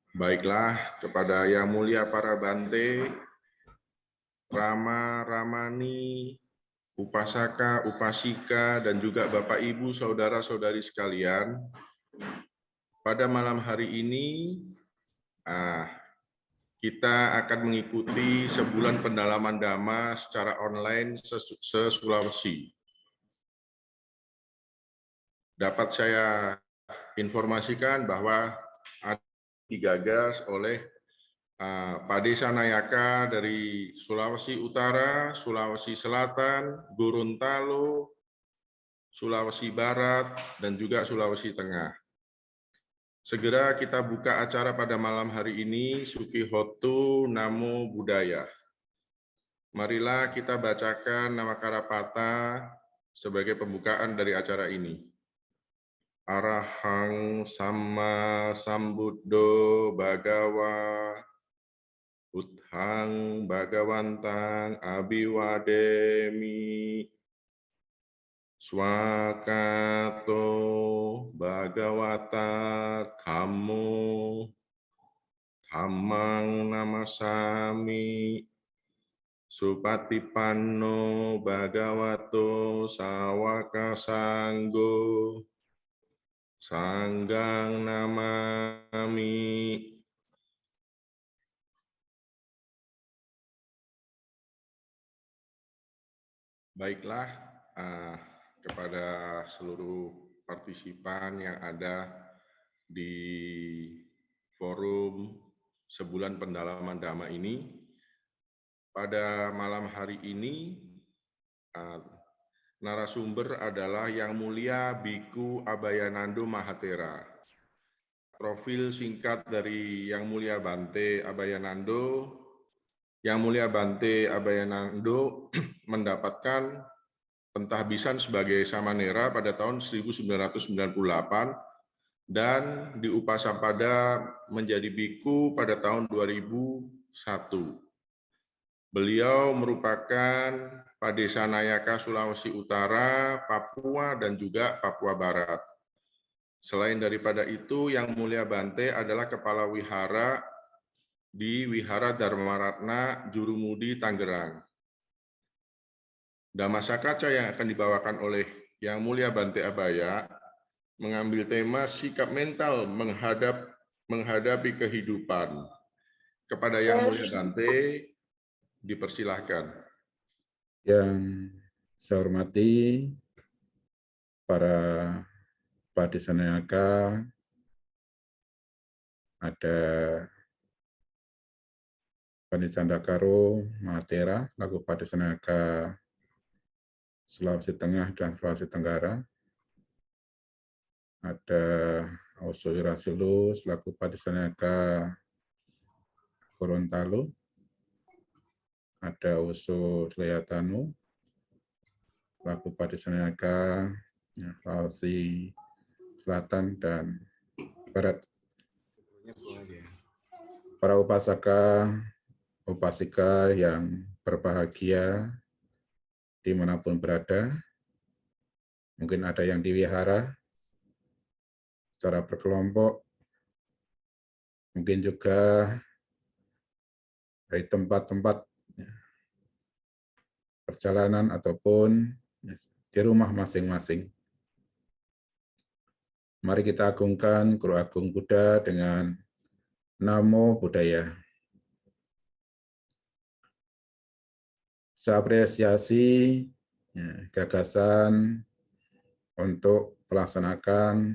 Baiklah, kepada Yang Mulia para Bante, Rama, Ramani, Upasaka, Upasika, dan juga Bapak Ibu, Saudara-saudari sekalian, pada malam hari ini kita akan mengikuti sebulan pendalaman Dhamma secara online se-Sulawesi. Dapat saya informasikan bahwa digagas oleh Pak Desa Nayaka dari Sulawesi Utara, Sulawesi Selatan, Gorontalo, Sulawesi Barat, dan juga Sulawesi Tengah. Segera kita buka acara pada malam hari ini, Sukihotu Namo Buddhaya. Marilah kita bacakan nama Karapata sebagai pembukaan dari acara ini. Arahang Samma Sambuddho Bhagawa Uthang Bhagawantang Abiwademi Swakato Bhagawata Dhammo Dhammang Namasami Supatipanno Bhagavato Sawaka Sanggo Sanggang Namami. Baiklah, kepada seluruh partisipan yang ada di forum sebulan pendalaman Dhamma ini, pada malam hari ini narasumber adalah Yang Mulia Biku Abhayanando Mahathera. Profil singkat dari Yang Mulia Bante Abhayanando. Yang Mulia Bante Abhayanando mendapatkan pentahbisan sebagai samanera pada tahun 1998 dan diupasampada menjadi biku pada tahun 2001. Beliau merupakan Padesa Nayaka Sulawesi Utara, Papua, dan juga Papua Barat. Selain daripada itu, Yang Mulia Bante adalah Kepala Wihara di Wihara Dharmaratna Jurumudi, Tangerang. Dhammasakaca yang akan dibawakan oleh Yang Mulia Bante Abhaya mengambil tema sikap mental menghadapi kehidupan. Kepada Yang Mulia Bante, dipersilahkan. Yang saya hormati para Padesa Nayaka, ada Pandita Candakaro Mahathera, laku Padesa Nayaka Sulawesi Tengah dan Sulawesi Tenggara, ada Oso Wirasulu selaku Padesa Nayaka Gorontalo, ada Oso Slayatanu selaku Padesa Nayaka Sulawesi Selatan dan Barat. Para upasaka, upasika yang berbahagia dimanapun berada, mungkin ada yang di wihara secara berkelompok, mungkin juga dari tempat-tempat perjalanan ataupun di rumah masing-masing. Mari kita agungkan Guru Agung Buddha dengan Namo Buddhaya. Saya apresiasi gagasan untuk melaksanakan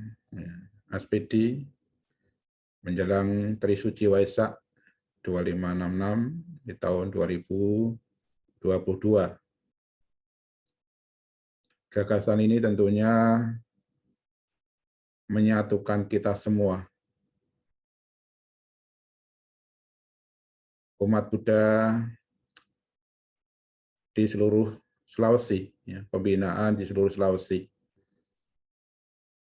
SPD menjelang Trisuci Waisak 2566 di tahun 2022. Gagasan ini tentunya menyatukan kita semua. Umat Buddha di seluruh Sulawesi, pembinaan di seluruh Sulawesi.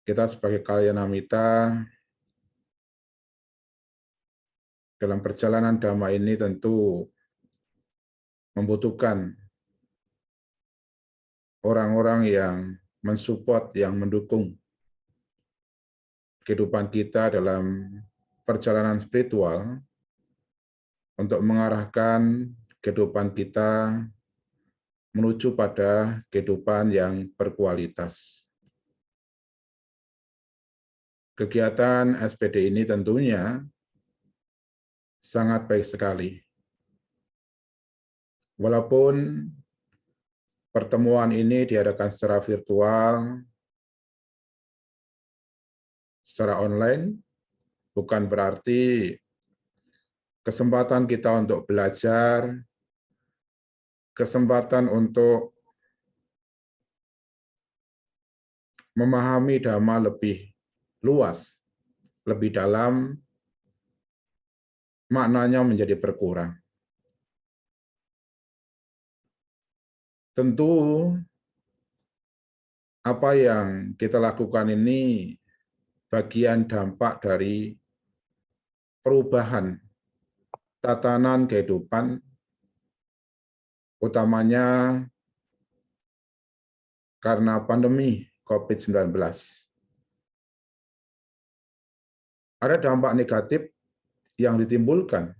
Kita sebagai Kalyanamita dalam perjalanan Dhamma ini tentu membutuhkan orang-orang yang mensupport, yang mendukung kehidupan kita dalam perjalanan spiritual untuk mengarahkan kehidupan kita menuju pada kehidupan yang berkualitas. Kegiatan SPD ini tentunya sangat baik sekali. Walaupun pertemuan ini diadakan secara virtual, secara online, bukan berarti kesempatan kita untuk belajar, kesempatan untuk memahami Dhamma lebih luas, lebih dalam, maknanya menjadi berkurang. Tentu apa yang kita lakukan ini bagian dampak dari perubahan tatanan kehidupan, utamanya karena pandemi COVID-19. Ada dampak negatif yang ditimbulkan,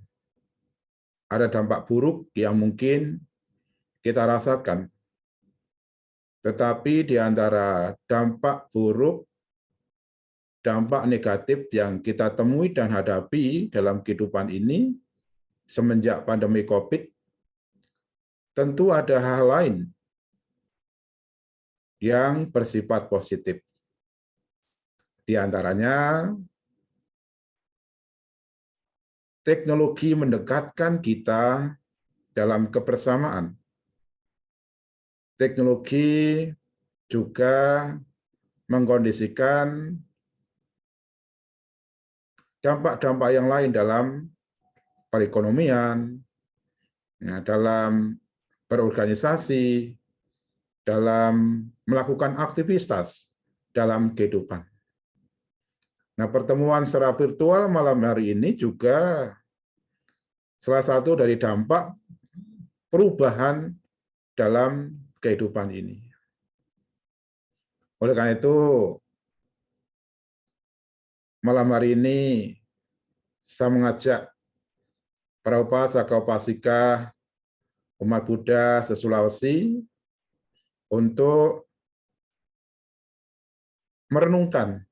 ada dampak buruk yang mungkin kita rasakan. Tetapi di antara dampak buruk, dampak negatif yang kita temui dan hadapi dalam kehidupan ini semenjak pandemi COVID, tentu ada hal lain yang bersifat positif. Di antaranya, teknologi mendekatkan kita dalam kebersamaan. Teknologi juga mengkondisikan dampak-dampak yang lain dalam perekonomian, dalam berorganisasi, dalam melakukan aktivitas dalam kehidupan. Nah, pertemuan secara virtual malam hari ini juga salah satu dari dampak perubahan dalam kehidupan ini. Oleh karena itu, malam hari ini saya mengajak para upasaka upasika umat Buddha se-Sulawesi untuk merenungkan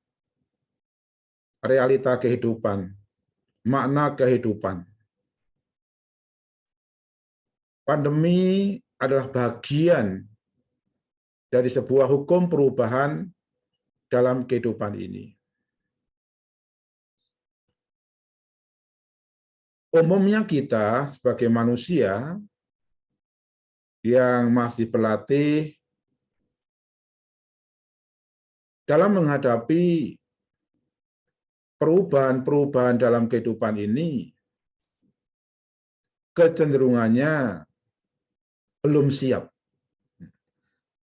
realita kehidupan, makna kehidupan. Pandemi adalah bagian dari sebuah hukum perubahan dalam kehidupan ini. Umumnya kita sebagai manusia yang masih berlatih dalam menghadapi perubahan-perubahan dalam kehidupan ini, kecenderungannya belum siap.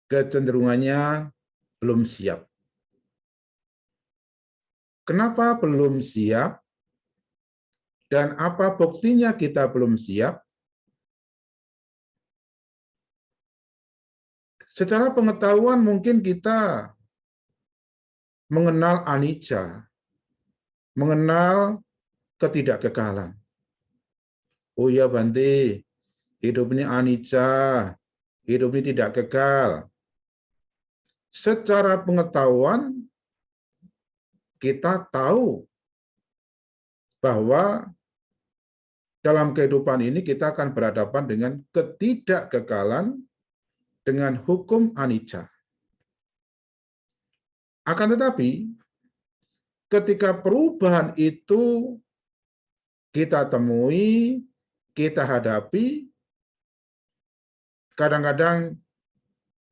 Kecenderungannya belum siap. Kenapa belum siap? Dan apa buktinya kita belum siap? Secara pengetahuan mungkin kita mengenal anicca, mengenal ketidakkekalan. Oh ya Bante, hidup ini anicca, hidup ini tidak kekal. Secara pengetahuan kita tahu bahwa dalam kehidupan ini kita akan berhadapan dengan ketidakkekalan dengan hukum anicca. Akan tetapi, ketika perubahan itu kita temui, kita hadapi, kadang-kadang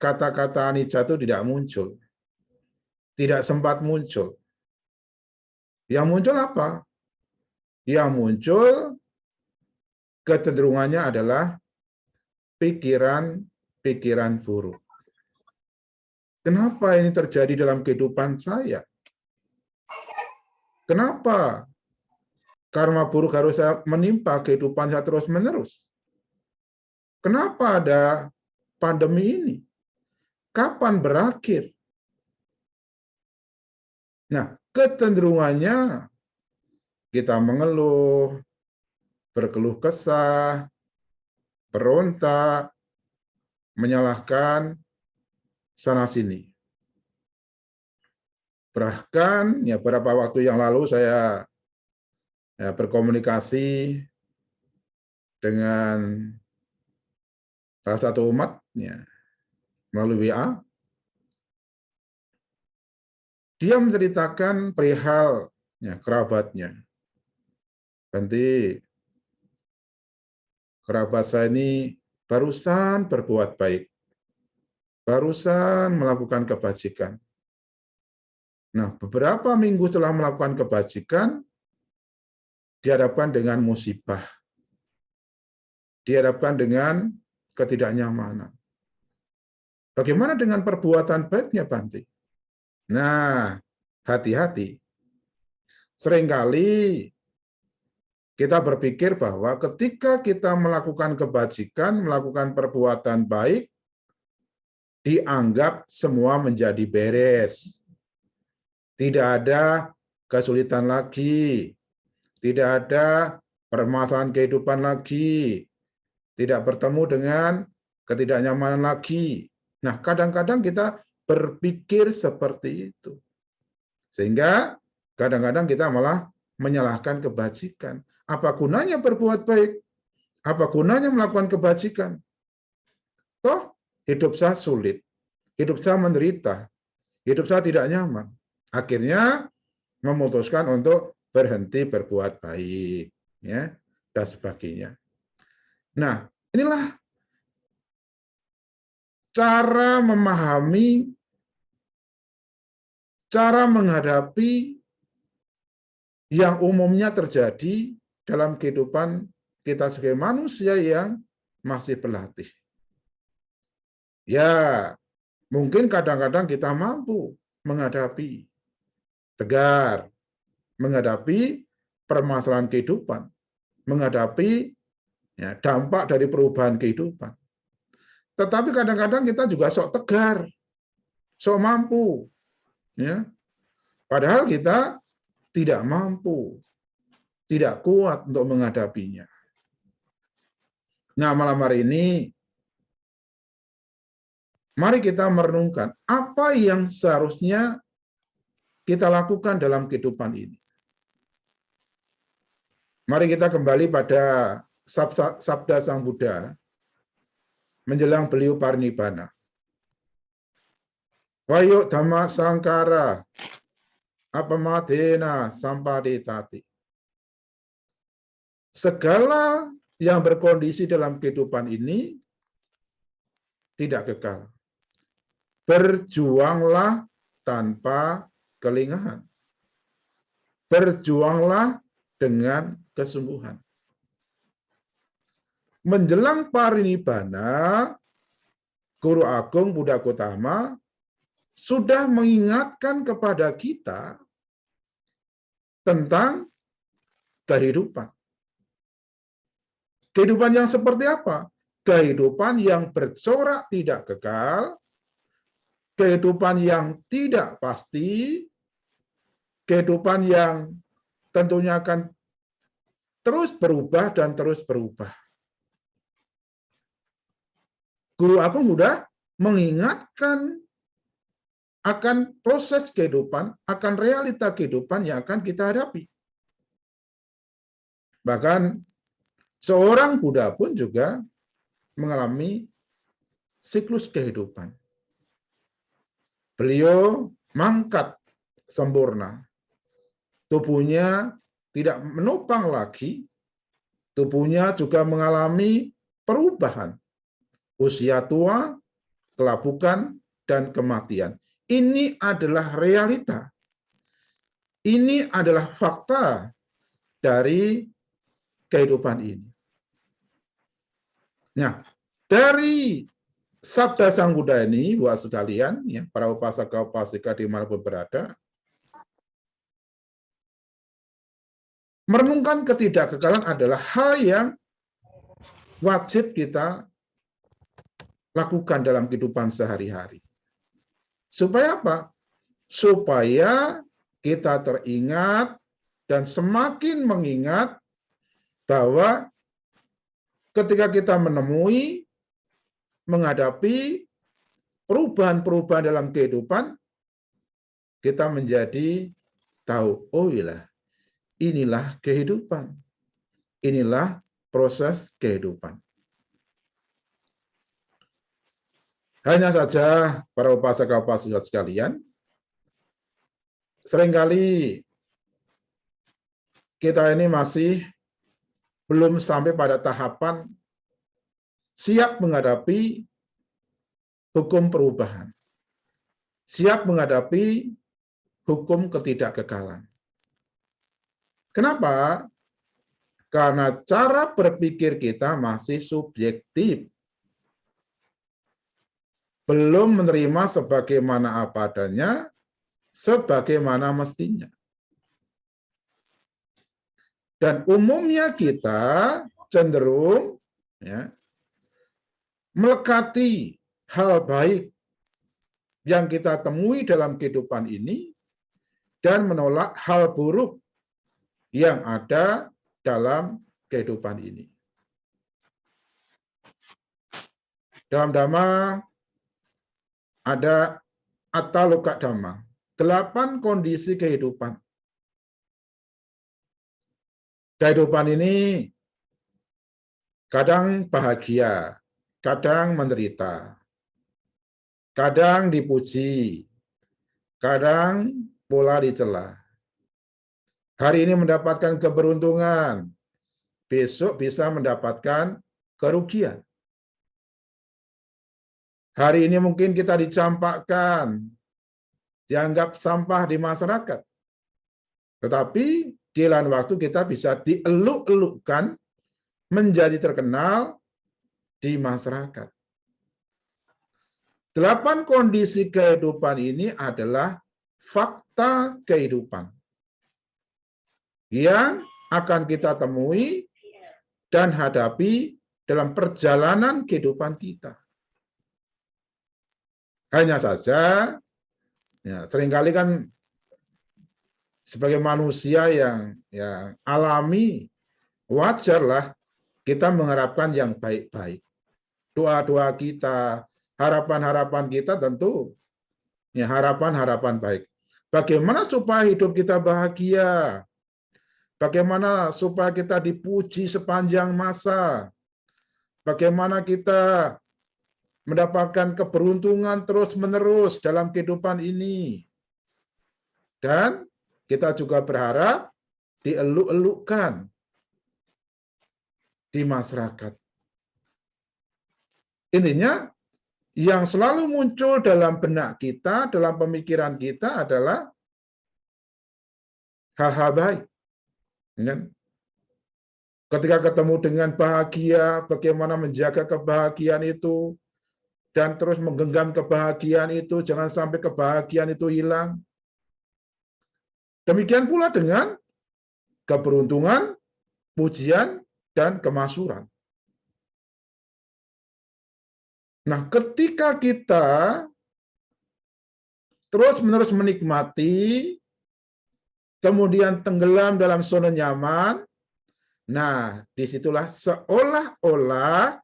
kata-kata anicca itu tidak muncul, tidak sempat muncul. Yang muncul apa? Yang muncul kecenderungannya adalah pikiran-pikiran buruk. Kenapa ini terjadi dalam kehidupan saya? Kenapa karma buruk harus menimpa kehidupan saya terus-menerus? Kenapa ada pandemi ini? Kapan berakhir? Nah, kecenderungannya kita mengeluh, berkeluh kesah, berontak, menyalahkan sana-sini. Bahkan ya beberapa waktu yang lalu saya berkomunikasi dengan salah satu umat ya, melalui WA. Dia menceritakan perihal ya, kerabatnya. Nanti kerabat saya ini barusan berbuat baik, barusan melakukan kebajikan. Nah, beberapa minggu setelah melakukan kebajikan, dihadapkan dengan musibah, dihadapkan dengan ketidaknyamanan. Bagaimana dengan perbuatan baiknya, Bante? Nah, hati-hati. Seringkali kita berpikir bahwa ketika kita melakukan kebajikan, melakukan perbuatan baik, dianggap semua menjadi beres. Tidak ada kesulitan lagi, tidak ada permasalahan kehidupan lagi, tidak bertemu dengan ketidaknyamanan lagi. Nah, kadang-kadang kita berpikir seperti itu. Sehingga kadang-kadang kita malah menyalahkan kebajikan. Apa gunanya berbuat baik? Apa gunanya melakukan kebajikan? Toh, hidup saya sulit, hidup saya menderita, hidup saya tidak nyaman. Akhirnya memutuskan untuk berhenti berbuat baik, ya, dan sebagainya. Nah, inilah cara memahami, cara menghadapi yang umumnya terjadi dalam kehidupan kita sebagai manusia yang masih berlatih. Ya, mungkin kadang-kadang kita mampu menghadapi tegar, menghadapi permasalahan kehidupan, menghadapi ya, dampak dari perubahan kehidupan. Tetapi kadang-kadang kita juga sok tegar, sok mampu, ya. Padahal kita tidak mampu, tidak kuat untuk menghadapinya. Nah, malam hari ini, mari kita merenungkan apa yang seharusnya kita lakukan dalam kehidupan ini. Mari kita kembali pada sabda Sang Buddha menjelang beliau parinibbana. Wayo dhamma sangkara apamadena sampadetati. Segala yang berkondisi dalam kehidupan ini tidak kekal. Berjuanglah tanpa kelingahan. Berjuanglah dengan kesungguhan. Menjelang parinibbana, Guru Agung Buddha Gautama sudah mengingatkan kepada kita tentang kehidupan. Kehidupan yang seperti apa? Kehidupan yang bercorak tidak kekal, kehidupan yang tidak pasti, kehidupan yang tentunya akan terus berubah dan terus berubah. Guru Agung sudah mengingatkan akan proses kehidupan, akan realita kehidupan yang akan kita hadapi. Bahkan seorang Buddha pun juga mengalami siklus kehidupan. Beliau mangkat sempurna. Tubuhnya tidak menopang lagi. Tubuhnya juga mengalami perubahan. Usia tua, kelabukan, dan kematian. Ini adalah realita. Ini adalah fakta dari kehidupan ini. Nah, dari sabda Sang Buddha ini, buat sekalian, ya, para upasaka-upasika dimanapun berada, merenungkan ketidakkekalan adalah hal yang wajib kita lakukan dalam kehidupan sehari-hari. Supaya apa? Supaya kita teringat dan semakin mengingat bahwa ketika kita menemui, menghadapi perubahan-perubahan dalam kehidupan, kita menjadi tahu, oh iya, inilah kehidupan. Inilah proses kehidupan. Hanya saja para upasaka-upasika sekalian, seringkali kita ini masih belum sampai pada tahapan siap menghadapi hukum perubahan, siap menghadapi hukum ketidakkekalan. Kenapa? Karena cara berpikir kita masih subjektif. Belum menerima sebagaimana apa adanya, sebagaimana mestinya. Dan umumnya kita cenderung melekati hal baik yang kita temui dalam kehidupan ini dan menolak hal buruk yang ada dalam kehidupan ini. Dalam Dhamma ada Attaloka Dhamma, 8 kondisi kehidupan. Kehidupan ini kadang bahagia, kadang menderita, kadang dipuji, kadang pula dicela. Hari ini mendapatkan keberuntungan, besok bisa mendapatkan kerugian. Hari ini mungkin kita dicampakkan, dianggap sampah di masyarakat. Tetapi di lain waktu kita bisa dieluk-elukkan menjadi terkenal di masyarakat. 8 kondisi kehidupan ini adalah fakta kehidupan yang akan kita temui dan hadapi dalam perjalanan kehidupan kita. Hanya saja, seringkali kan sebagai manusia yang alami, wajarlah kita mengharapkan yang baik-baik. Doa-doa kita, harapan-harapan kita tentu harapan-harapan baik. Bagaimana supaya hidup kita bahagia? Bagaimana supaya kita dipuji sepanjang masa? Bagaimana kita mendapatkan keberuntungan terus-menerus dalam kehidupan ini? Dan kita juga berharap dieluk-elukkan di masyarakat. Intinya, yang selalu muncul dalam benak kita, dalam pemikiran kita adalah hal-hal baik. Ketika ketemu dengan bahagia, bagaimana menjaga kebahagiaan itu, dan terus menggenggam kebahagiaan itu, jangan sampai kebahagiaan itu hilang. Demikian pula dengan keberuntungan, pujian, dan kemaksuran. Nah, ketika kita terus-menerus menikmati, kemudian tenggelam dalam zona nyaman, nah, disitulah seolah-olah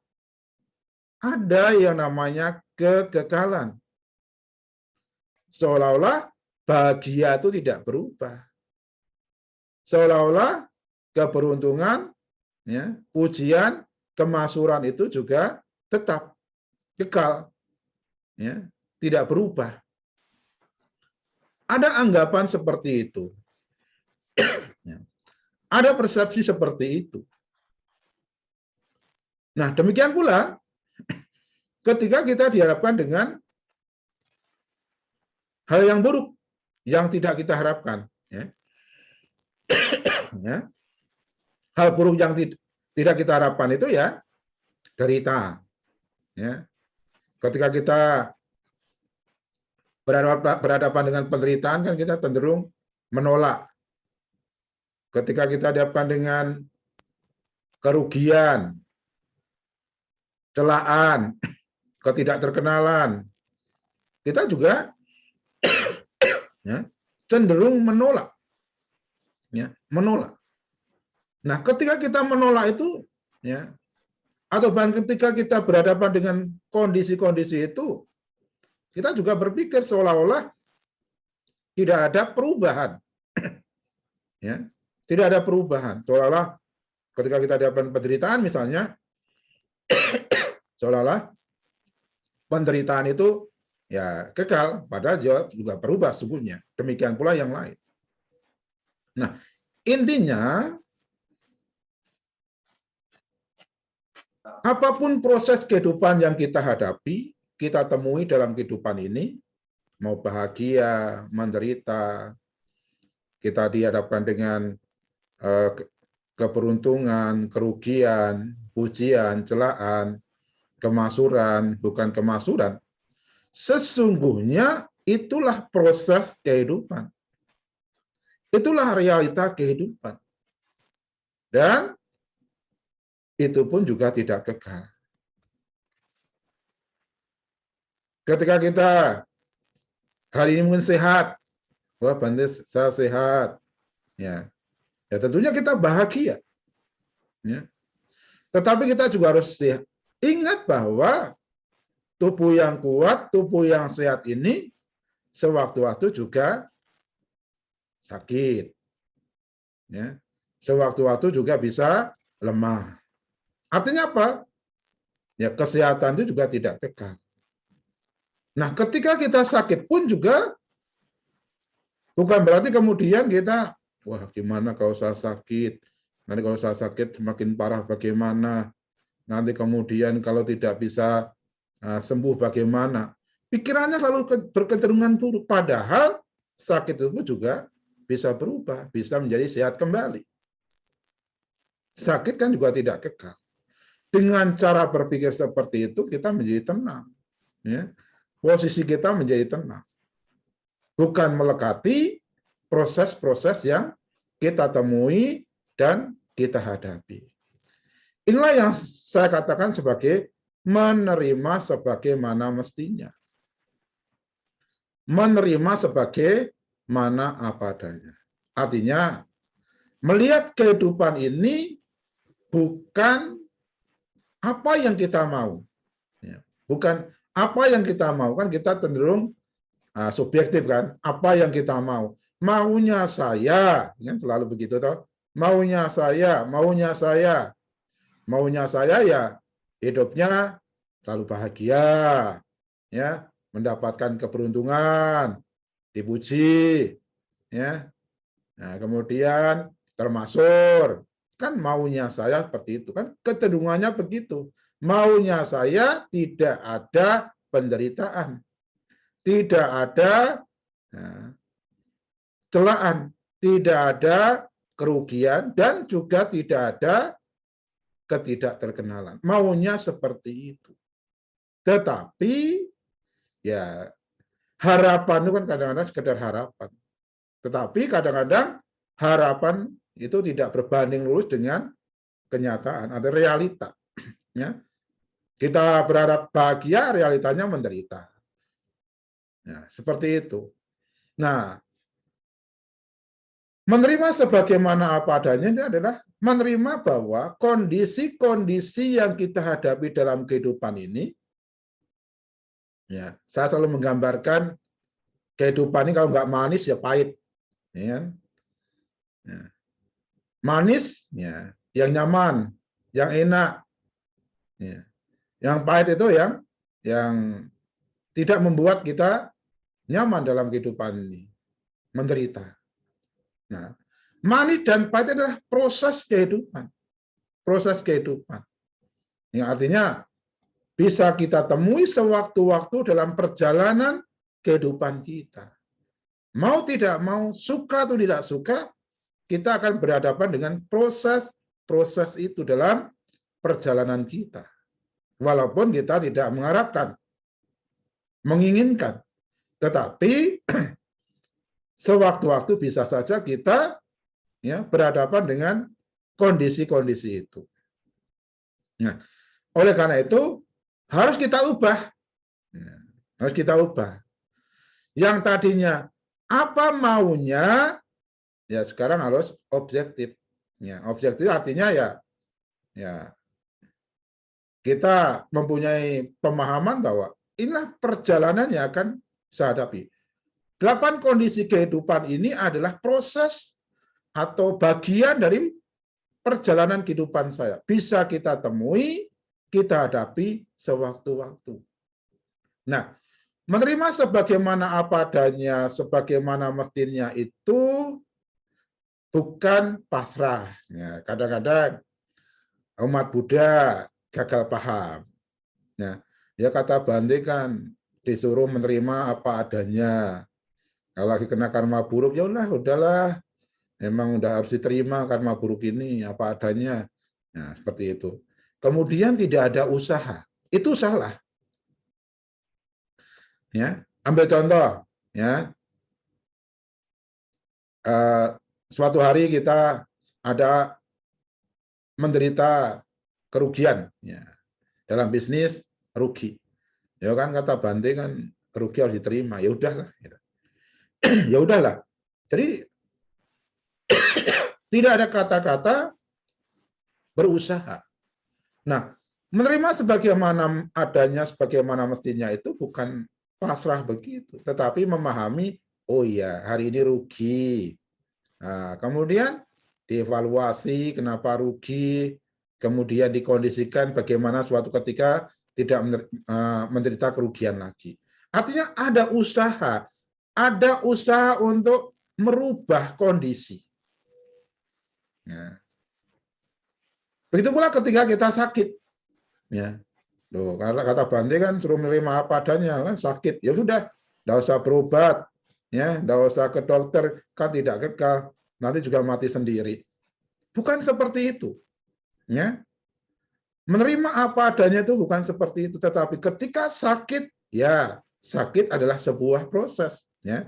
ada yang namanya kekekalan. Seolah-olah bahagia itu tidak berubah. Seolah-olah keberuntungan, pujian, kemaksuran itu juga tetap kekal, tidak berubah. Ada anggapan seperti itu. Ada persepsi seperti itu. Nah, demikian pula ketika kita dihadapkan dengan hal yang buruk yang tidak kita harapkan, hal buruk yang tidak kita harapkan itu derita. Ketika kita berhadapan dengan penderitaan, kan kita cenderung menolak. Ketika kita dihadapkan dengan kerugian, celaan, ketidakterkenalan, kita juga cenderung menolak. ya, menolak. Nah, ketika kita menolak itu, ya, atau bahkan ketika kita berhadapan dengan kondisi-kondisi itu, kita juga berpikir seolah-olah tidak ada perubahan, ya, tidak ada perubahan. Seolah-olah ketika kita hadapan penderitaan, misalnya, seolah-olah penderitaan itu ya kekal, padahal dia juga berubah sesungguhnya. Demikian pula yang lain. Nah, intinya apapun proses kehidupan yang kita hadapi, kita temui dalam kehidupan ini, mau bahagia, menderita, kita dihadapkan dengan keberuntungan, kerugian, pujian, celaan, kemasuran, bukan kemasuran, sesungguhnya itulah proses kehidupan. Itulah realita kehidupan. Dan itu pun juga tidak kekal. Ketika kita hari ini mungkin sehat, wah Bante saya sehat, ya tentunya kita bahagia. Ya. Tetapi kita juga harus ingat bahwa tubuh yang kuat, tubuh yang sehat ini sewaktu-waktu juga sakit. Ya. Sewaktu-waktu juga bisa lemah. Artinya apa? Ya, kesehatan itu juga tidak kekal. Nah, ketika kita sakit pun juga bukan berarti kemudian kita, wah gimana kalau saya sakit? Nanti kalau saya sakit semakin parah bagaimana? Nanti kemudian kalau tidak bisa sembuh bagaimana? Pikirannya selalu berkecenderungan buruk. Padahal sakit itu juga bisa berubah, bisa menjadi sehat kembali. Sakit kan juga tidak kekal. Dengan cara berpikir seperti itu, kita menjadi tenang. Ya. Posisi kita menjadi tenang. Bukan melekati proses-proses yang kita temui dan kita hadapi. Inilah yang saya katakan sebagai menerima sebagaimana mestinya. Menerima sebagaimana apa adanya. Artinya, melihat kehidupan ini bukan apa yang kita mau. Bukan apa yang kita mau. Kan kita cenderung subjektif kan. Apa yang kita mau. Maunya saya. Kan selalu begitu toh. Maunya saya. Maunya saya. Maunya saya ya hidupnya selalu bahagia. Ya, mendapatkan keberuntungan. Dipuji. Ya. Nah, kemudian termasuk. Kan maunya saya seperti itu. Kan kecenderungannya begitu. Maunya saya tidak ada penderitaan. Tidak ada celaan. Tidak ada kerugian. Dan juga tidak ada ketidakterkenalan. Maunya seperti itu. Tetapi ya harapan itu kan kadang-kadang sekedar harapan. Tetapi kadang-kadang harapan itu tidak berbanding lurus dengan kenyataan atau realita. Ya. Kita berharap bahagia, realitanya menderita. Ya, seperti itu. Nah, menerima sebagaimana apa adanya ini adalah menerima bahwa kondisi-kondisi yang kita hadapi dalam kehidupan ini, ya, saya selalu menggambarkan kehidupan ini kalau nggak manis ya pahit. Ya. Ya. Manis, ya, yang nyaman, yang enak. Ya. Yang pahit itu yang tidak membuat kita nyaman dalam kehidupan ini, menderita. Nah, manis dan pahit adalah proses kehidupan. Proses kehidupan. Yang artinya bisa kita temui sewaktu-waktu dalam perjalanan kehidupan kita. Mau tidak mau, suka atau tidak suka, kita akan berhadapan dengan proses-proses itu dalam perjalanan kita. Walaupun kita tidak mengharapkan, menginginkan. Tetapi sewaktu-waktu bisa saja kita ya berhadapan dengan kondisi-kondisi itu. Nah, oleh karena itu harus kita ubah. Harus kita ubah. Yang tadinya apa maunya, ya sekarang harus objektif. Ya, objektif artinya ya kita mempunyai pemahaman bahwa inilah perjalanan yang akan saya hadapi. 8 kondisi kehidupan ini adalah proses atau bagian dari perjalanan kehidupan saya. Bisa kita temui, kita hadapi sewaktu-waktu. Nah, menerima sebagaimana apa adanya, sebagaimana mestinya itu bukan pasrah. Ya, kadang-kadang umat Buddha gagal paham. Nah, ya kata Bante kan disuruh menerima apa adanya. Kalau lagi kena karma buruk, ya udahlah. Memang udah harus diterima karma buruk ini apa adanya. Nah, seperti itu. Kemudian tidak ada usaha. Itu salah. Ya, ambil contoh, ya. Suatu hari kita ada menderita kerugian, ya. Dalam bisnis rugi. Ya kan kata Bante kan rugi harus diterima. Ya udahlah. Ya udahlah. Jadi tidak ada kata-kata berusaha. Nah, menerima sebagaimana adanya, sebagaimana mestinya itu bukan pasrah begitu, tetapi memahami, oh iya, hari ini rugi. Nah, kemudian dievaluasi kenapa rugi, kemudian dikondisikan bagaimana suatu ketika tidak menderita kerugian lagi. Artinya ada usaha untuk merubah kondisi. Ya. Begitu pula ketika kita sakit. Ya. Loh, karena kata Bante kan suruh menerima apa adanya, kan sakit. Ya sudah, enggak usah berobat, ya, enggak usah ke dokter, kan tidak kekal, nanti juga mati sendiri. Bukan seperti itu. Ya. Menerima apa adanya itu bukan seperti itu, tetapi ketika sakit, ya, sakit adalah sebuah proses, ya.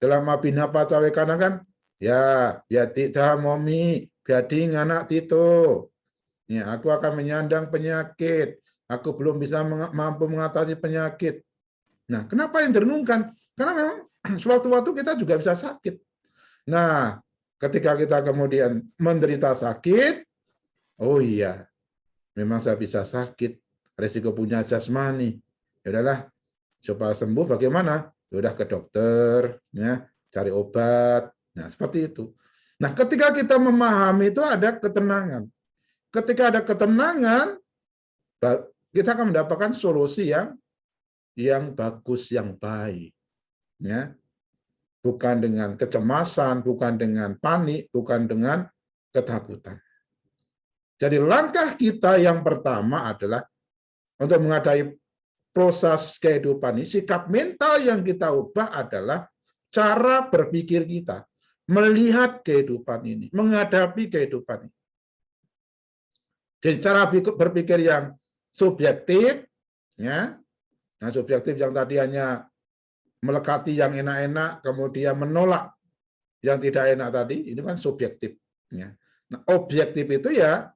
Dalam Abhina Patawekana kan, ya, biatita momi, biadi nganak tito. Ya, aku akan menyandang penyakit. Aku belum bisa mampu mengatasi penyakit. Nah, kenapa yang direnungkan? Karena memang suatu-waktu kita juga bisa sakit. Nah, ketika kita kemudian menderita sakit, oh iya, memang saya bisa sakit. Resiko punya jasmani. Ya udahlah, supaya sembuh bagaimana? Ya udah ke dokter, ya, cari obat. Nah, seperti itu. Nah, ketika kita memahami itu ada ketenangan. Ketika ada ketenangan, kita akan mendapatkan solusi yang bagus, yang baik. Ya. Bukan dengan kecemasan, bukan dengan panik, bukan dengan ketakutan. Jadi langkah kita yang pertama adalah untuk menghadapi proses kehidupan ini, sikap mental yang kita ubah adalah cara berpikir kita, melihat kehidupan ini, menghadapi kehidupan ini. Jadi cara berpikir yang subjektif, ya. Nah, subjektif yang tadi hanya melekati yang enak-enak, kemudian menolak yang tidak enak tadi, itu kan subjektif. Ya. Nah, objektif itu ya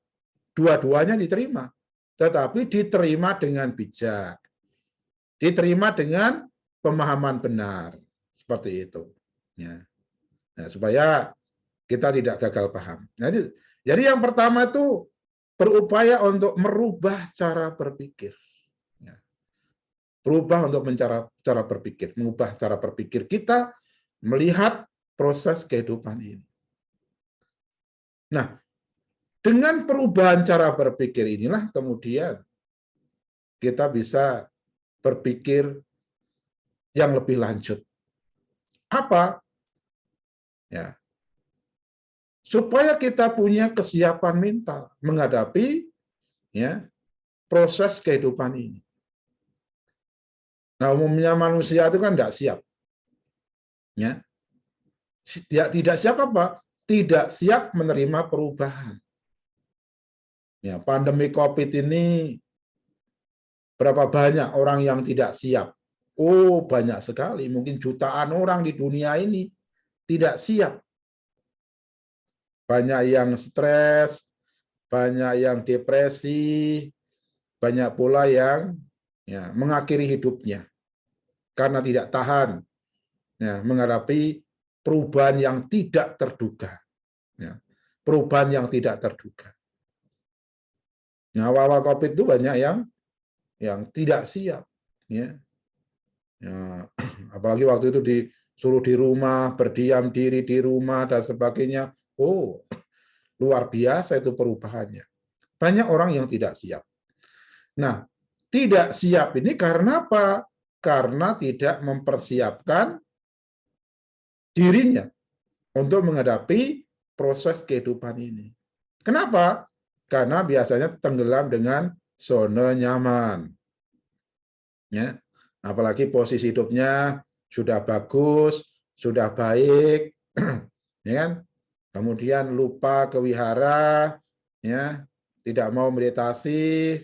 dua-duanya diterima, tetapi diterima dengan bijak, diterima dengan pemahaman benar, seperti itu. Ya. Nah, supaya kita tidak gagal paham. Nah, jadi yang pertama itu berupaya untuk merubah cara berpikir. Ya. Berubah untuk cara berpikir, mengubah cara berpikir kita melihat proses kehidupan ini. Nah, dengan perubahan cara berpikir inilah kemudian kita bisa berpikir yang lebih lanjut. Apa? Ya. Supaya kita punya kesiapan mental menghadapi ya proses kehidupan ini. Nah, umumnya manusia itu kan tidak siap. Ya. Tidak siap apa? Tidak siap menerima perubahan. Ya, pandemi COVID ini berapa banyak orang yang tidak siap? Oh, banyak sekali. Mungkin jutaan orang di dunia ini tidak siap. Banyak yang stres, banyak yang depresi, banyak pula yang ya, mengakhiri hidupnya karena tidak tahan ya, menghadapi perubahan yang tidak terduga. Ya. Perubahan yang tidak terduga. Nah, awal-awal COVID itu banyak yang tidak siap. Ya. Ya. Apalagi waktu itu disuruh di rumah, berdiam diri di rumah, dan sebagainya. Oh, luar biasa itu perubahannya. Banyak orang yang tidak siap. Nah, tidak siap ini karena apa? Karena tidak mempersiapkan dirinya untuk menghadapi proses kehidupan ini. Kenapa? Karena biasanya tenggelam dengan zona nyaman. Ya. Apalagi posisi hidupnya sudah bagus, sudah baik, ya kan? Kemudian lupa ke wihara, ya, tidak mau meditasi,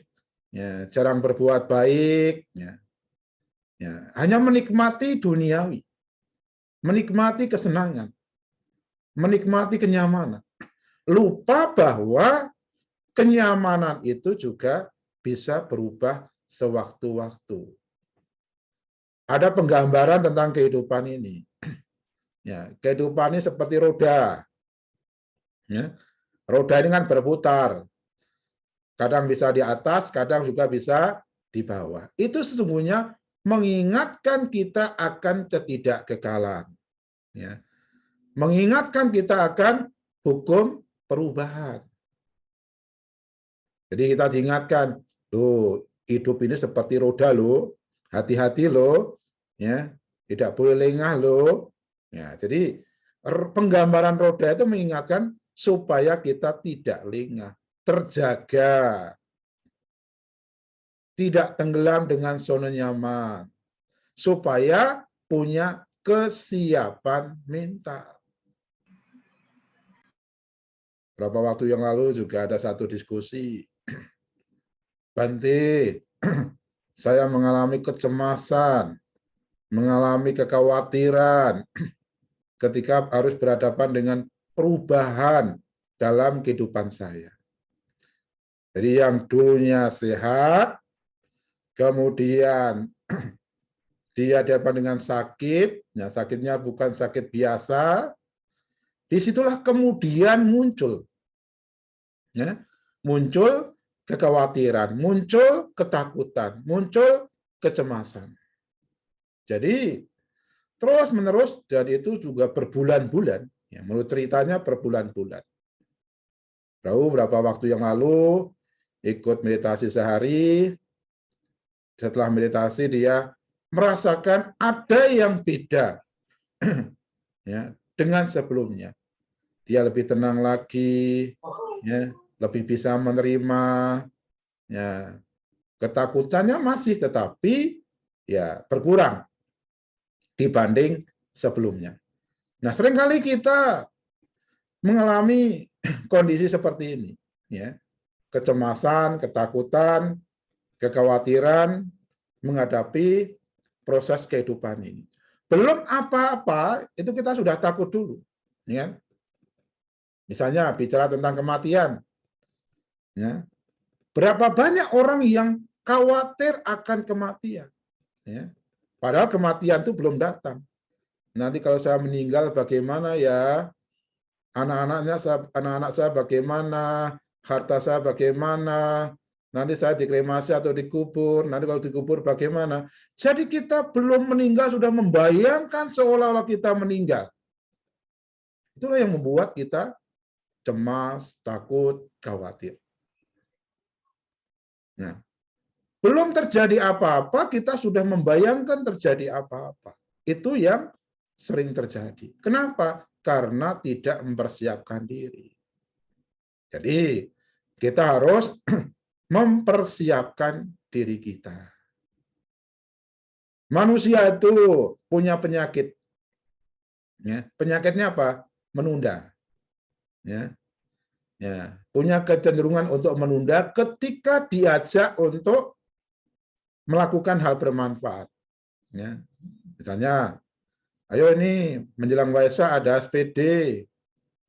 ya, jarang berbuat baik, ya. Ya, hanya menikmati duniawi, menikmati kesenangan, menikmati kenyamanan. Lupa bahwa kenyamanan itu juga bisa berubah sewaktu-waktu. Ada penggambaran tentang kehidupan ini. Ya, kehidupan ini seperti roda. Ya, roda ini kan berputar. Kadang bisa di atas, kadang juga bisa di bawah. Itu sesungguhnya mengingatkan kita akan ketidakkekalan. Ya. Mengingatkan kita akan hukum perubahan. Jadi kita diingatkan, loh, hidup ini seperti roda loh, hati-hati loh, ya, tidak boleh lengah loh. Ya, jadi penggambaran roda itu mengingatkan supaya kita tidak lengah, terjaga, tidak tenggelam dengan zona nyaman, supaya punya kesiapan mental. Beberapa waktu yang lalu juga ada satu diskusi. Bante, saya mengalami kecemasan, mengalami kekhawatiran ketika harus berhadapan dengan perubahan dalam kehidupan saya. Jadi yang dulunya sehat, kemudian dia dihadapan dengan sakit, ya sakitnya bukan sakit biasa, disitulah kemudian muncul, ya, muncul kekhawatiran, muncul ketakutan, muncul kecemasan. Jadi terus-menerus, dan itu juga berbulan-bulan, ya, menurut ceritanya berbulan-bulan. Beberapa waktu yang lalu ikut meditasi sehari, setelah meditasi dia merasakan ada yang beda ya, dengan sebelumnya. Dia lebih tenang lagi, ya, lebih bisa menerima, ya, ketakutannya masih, tetapi ya berkurang dibanding sebelumnya. Nah, seringkali kita mengalami kondisi seperti ini, ya, kecemasan, ketakutan, kekhawatiran menghadapi proses kehidupan ini. Belum apa-apa, itu kita sudah takut dulu, ya. Misalnya bicara tentang kematian, ya. Berapa banyak orang yang khawatir akan kematian, ya. Padahal kematian itu belum datang. Nanti kalau saya meninggal bagaimana ya? Anak-anak saya bagaimana? Harta saya bagaimana? Nanti saya dikremasi atau dikubur. Nanti kalau dikubur bagaimana? Jadi kita belum meninggal sudah membayangkan seolah-olah kita meninggal. Itulah yang membuat kita cemas, takut, khawatir. Nah, belum terjadi apa-apa, kita sudah membayangkan terjadi apa-apa. Itu yang sering terjadi. Kenapa? Karena tidak mempersiapkan diri. Jadi, kita harus mempersiapkan diri kita. Manusia itu punya penyakit. Ya, penyakitnya apa? Menunda. Ya. Ya, punya kecenderungan untuk menunda ketika diajak untuk melakukan hal bermanfaat. Ya. Misalnya, ayo ini menjelang Waisak ada SPD.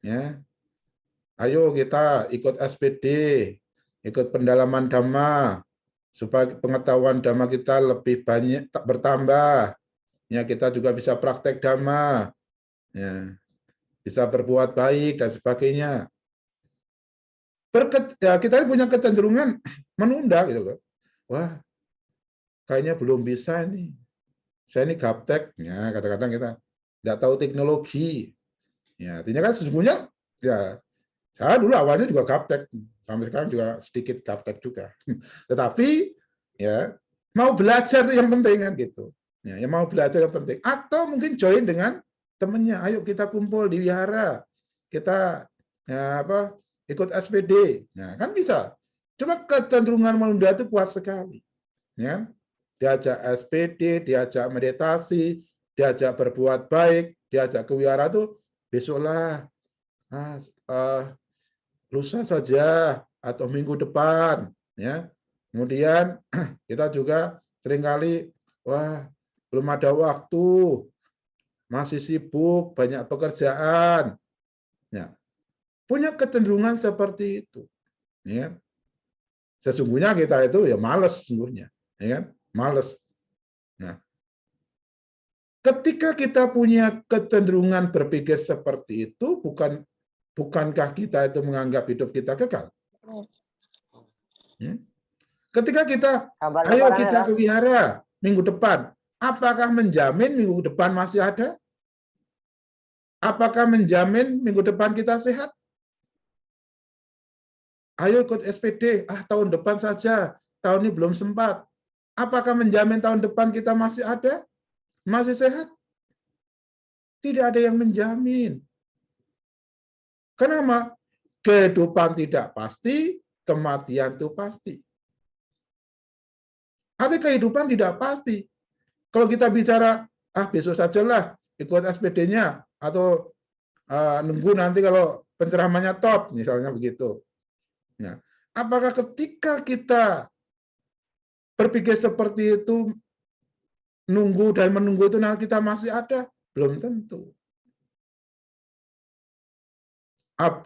Ya. Ayo kita ikut SPD, ikut pendalaman Dhamma, supaya pengetahuan Dhamma kita lebih banyak bertambah. Ya, kita juga bisa praktek Dhamma. ya, bisa berbuat baik dan sebagainya. Kita punya kecenderungan menunda gitu kan. Wah, kayaknya belum bisa ini. Saya ini gaptek, ya kadang-kadang kita nggak tahu teknologi. Ya, artinya kan sesungguhnya ya saya dulu awalnya juga gaptek, sampai sekarang juga sedikit gaptek juga. Tetapi ya mau belajar itu yang penting kan gitu. Ya, yang mau belajar yang penting. Atau mungkin join dengan temennya. Ayo kita kumpul di wihara. Kita ya, ikut SPD. Nah, kan bisa. Cuma kecenderungan menunda itu kuat sekali. Ya. Diajak SPD, diajak meditasi, diajak berbuat baik, diajak ke wihara itu besoklah, lusa saja atau minggu depan, ya. Kemudian kita juga seringkali, wah belum ada waktu, masih sibuk, banyak pekerjaan, ya. Punya kecenderungan seperti itu, ya. Sesungguhnya kita itu ya malas sesungguhnya, ya kan? Malas. Nah, ketika kita punya kecenderungan berpikir seperti itu, bukankah kita itu menganggap hidup kita kekal? Ketika kita, ayo kita ke wihara minggu depan, apakah menjamin minggu depan masih ada? Apakah menjamin minggu depan kita sehat? Ayo ikut SPD, tahun depan saja, tahun ini belum sempat. Apakah menjamin tahun depan kita masih ada? Masih sehat? Tidak ada yang menjamin. Kenapa? Kehidupan tidak pasti, kematian itu pasti. Arti kehidupan tidak pasti. Kalau kita bicara, besok sajalah ikut SPD-nya, atau nunggu nanti kalau pencerahannya top, misalnya begitu. Nah, apakah ketika kita berpikir seperti itu, nunggu dan menunggu itu nanti kita masih ada? Belum tentu.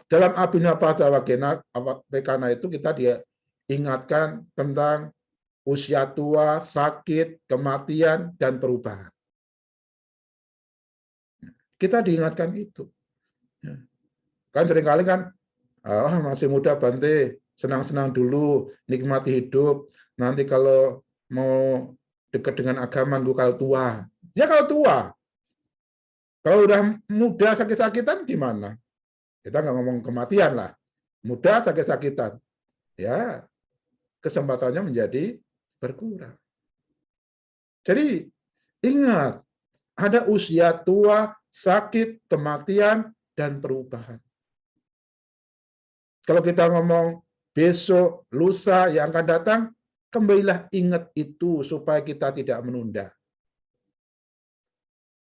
Dalam Abhinapaccawekana itu kita diingatkan tentang usia tua, sakit, kematian, dan perubahan. Kita diingatkan itu. Kan seringkali kan, masih muda Bante, senang-senang dulu, nikmati hidup. Nanti kalau mau dekat dengan agama, kalau tua. Ya kalau tua. Kalau udah muda sakit-sakitan gimana? Kita nggak ngomong kematian lah. Muda sakit-sakitan. Ya, kesempatannya menjadi berkurang. Jadi, ingat, ada usia tua, sakit, kematian, dan perubahan. Kalau kita ngomong besok, lusa yang akan datang, kembalilah ingat itu supaya kita tidak menunda.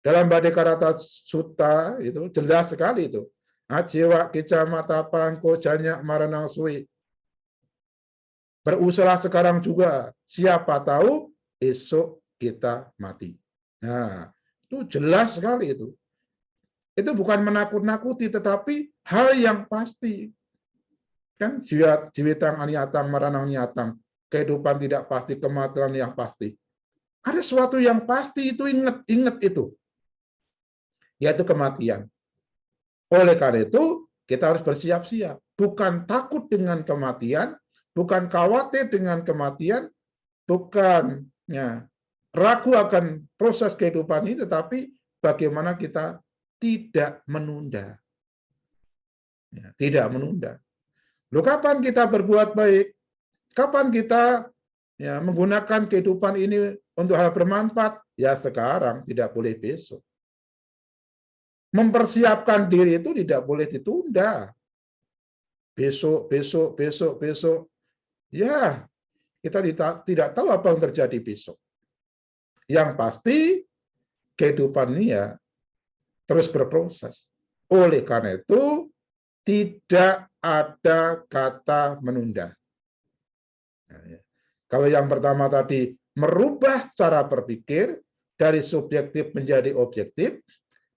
Dalam Bhaddekarata Sutta itu jelas sekali itu. Ajewa kicamata pangko janyak maranang sui. Berusaha sekarang juga, siapa tahu esok kita mati. Nah, itu jelas sekali itu. Itu bukan menakut-nakuti, tetapi hal yang pasti. Kan jiwitang aniatang maranang niatang. Kehidupan tidak pasti, kematian yang pasti. Ada sesuatu yang pasti itu, ingat itu. Yaitu kematian. Oleh karena itu, kita harus bersiap-siap. Bukan takut dengan kematian, bukan khawatir dengan kematian, bukan ragu akan proses kehidupan ini, tetapi bagaimana kita tidak menunda. Tidak menunda. Loh, kapan kita berbuat baik? Kapan kita menggunakan kehidupan ini untuk hal bermanfaat? Ya sekarang, tidak boleh besok. Mempersiapkan diri itu tidak boleh ditunda. Besok. Ya, kita tidak tahu apa yang terjadi besok. Yang pasti, kehidupan ini ya terus berproses. Oleh karena itu, tidak ada kata menunda. Kalau yang pertama tadi, merubah cara berpikir dari subjektif menjadi objektif,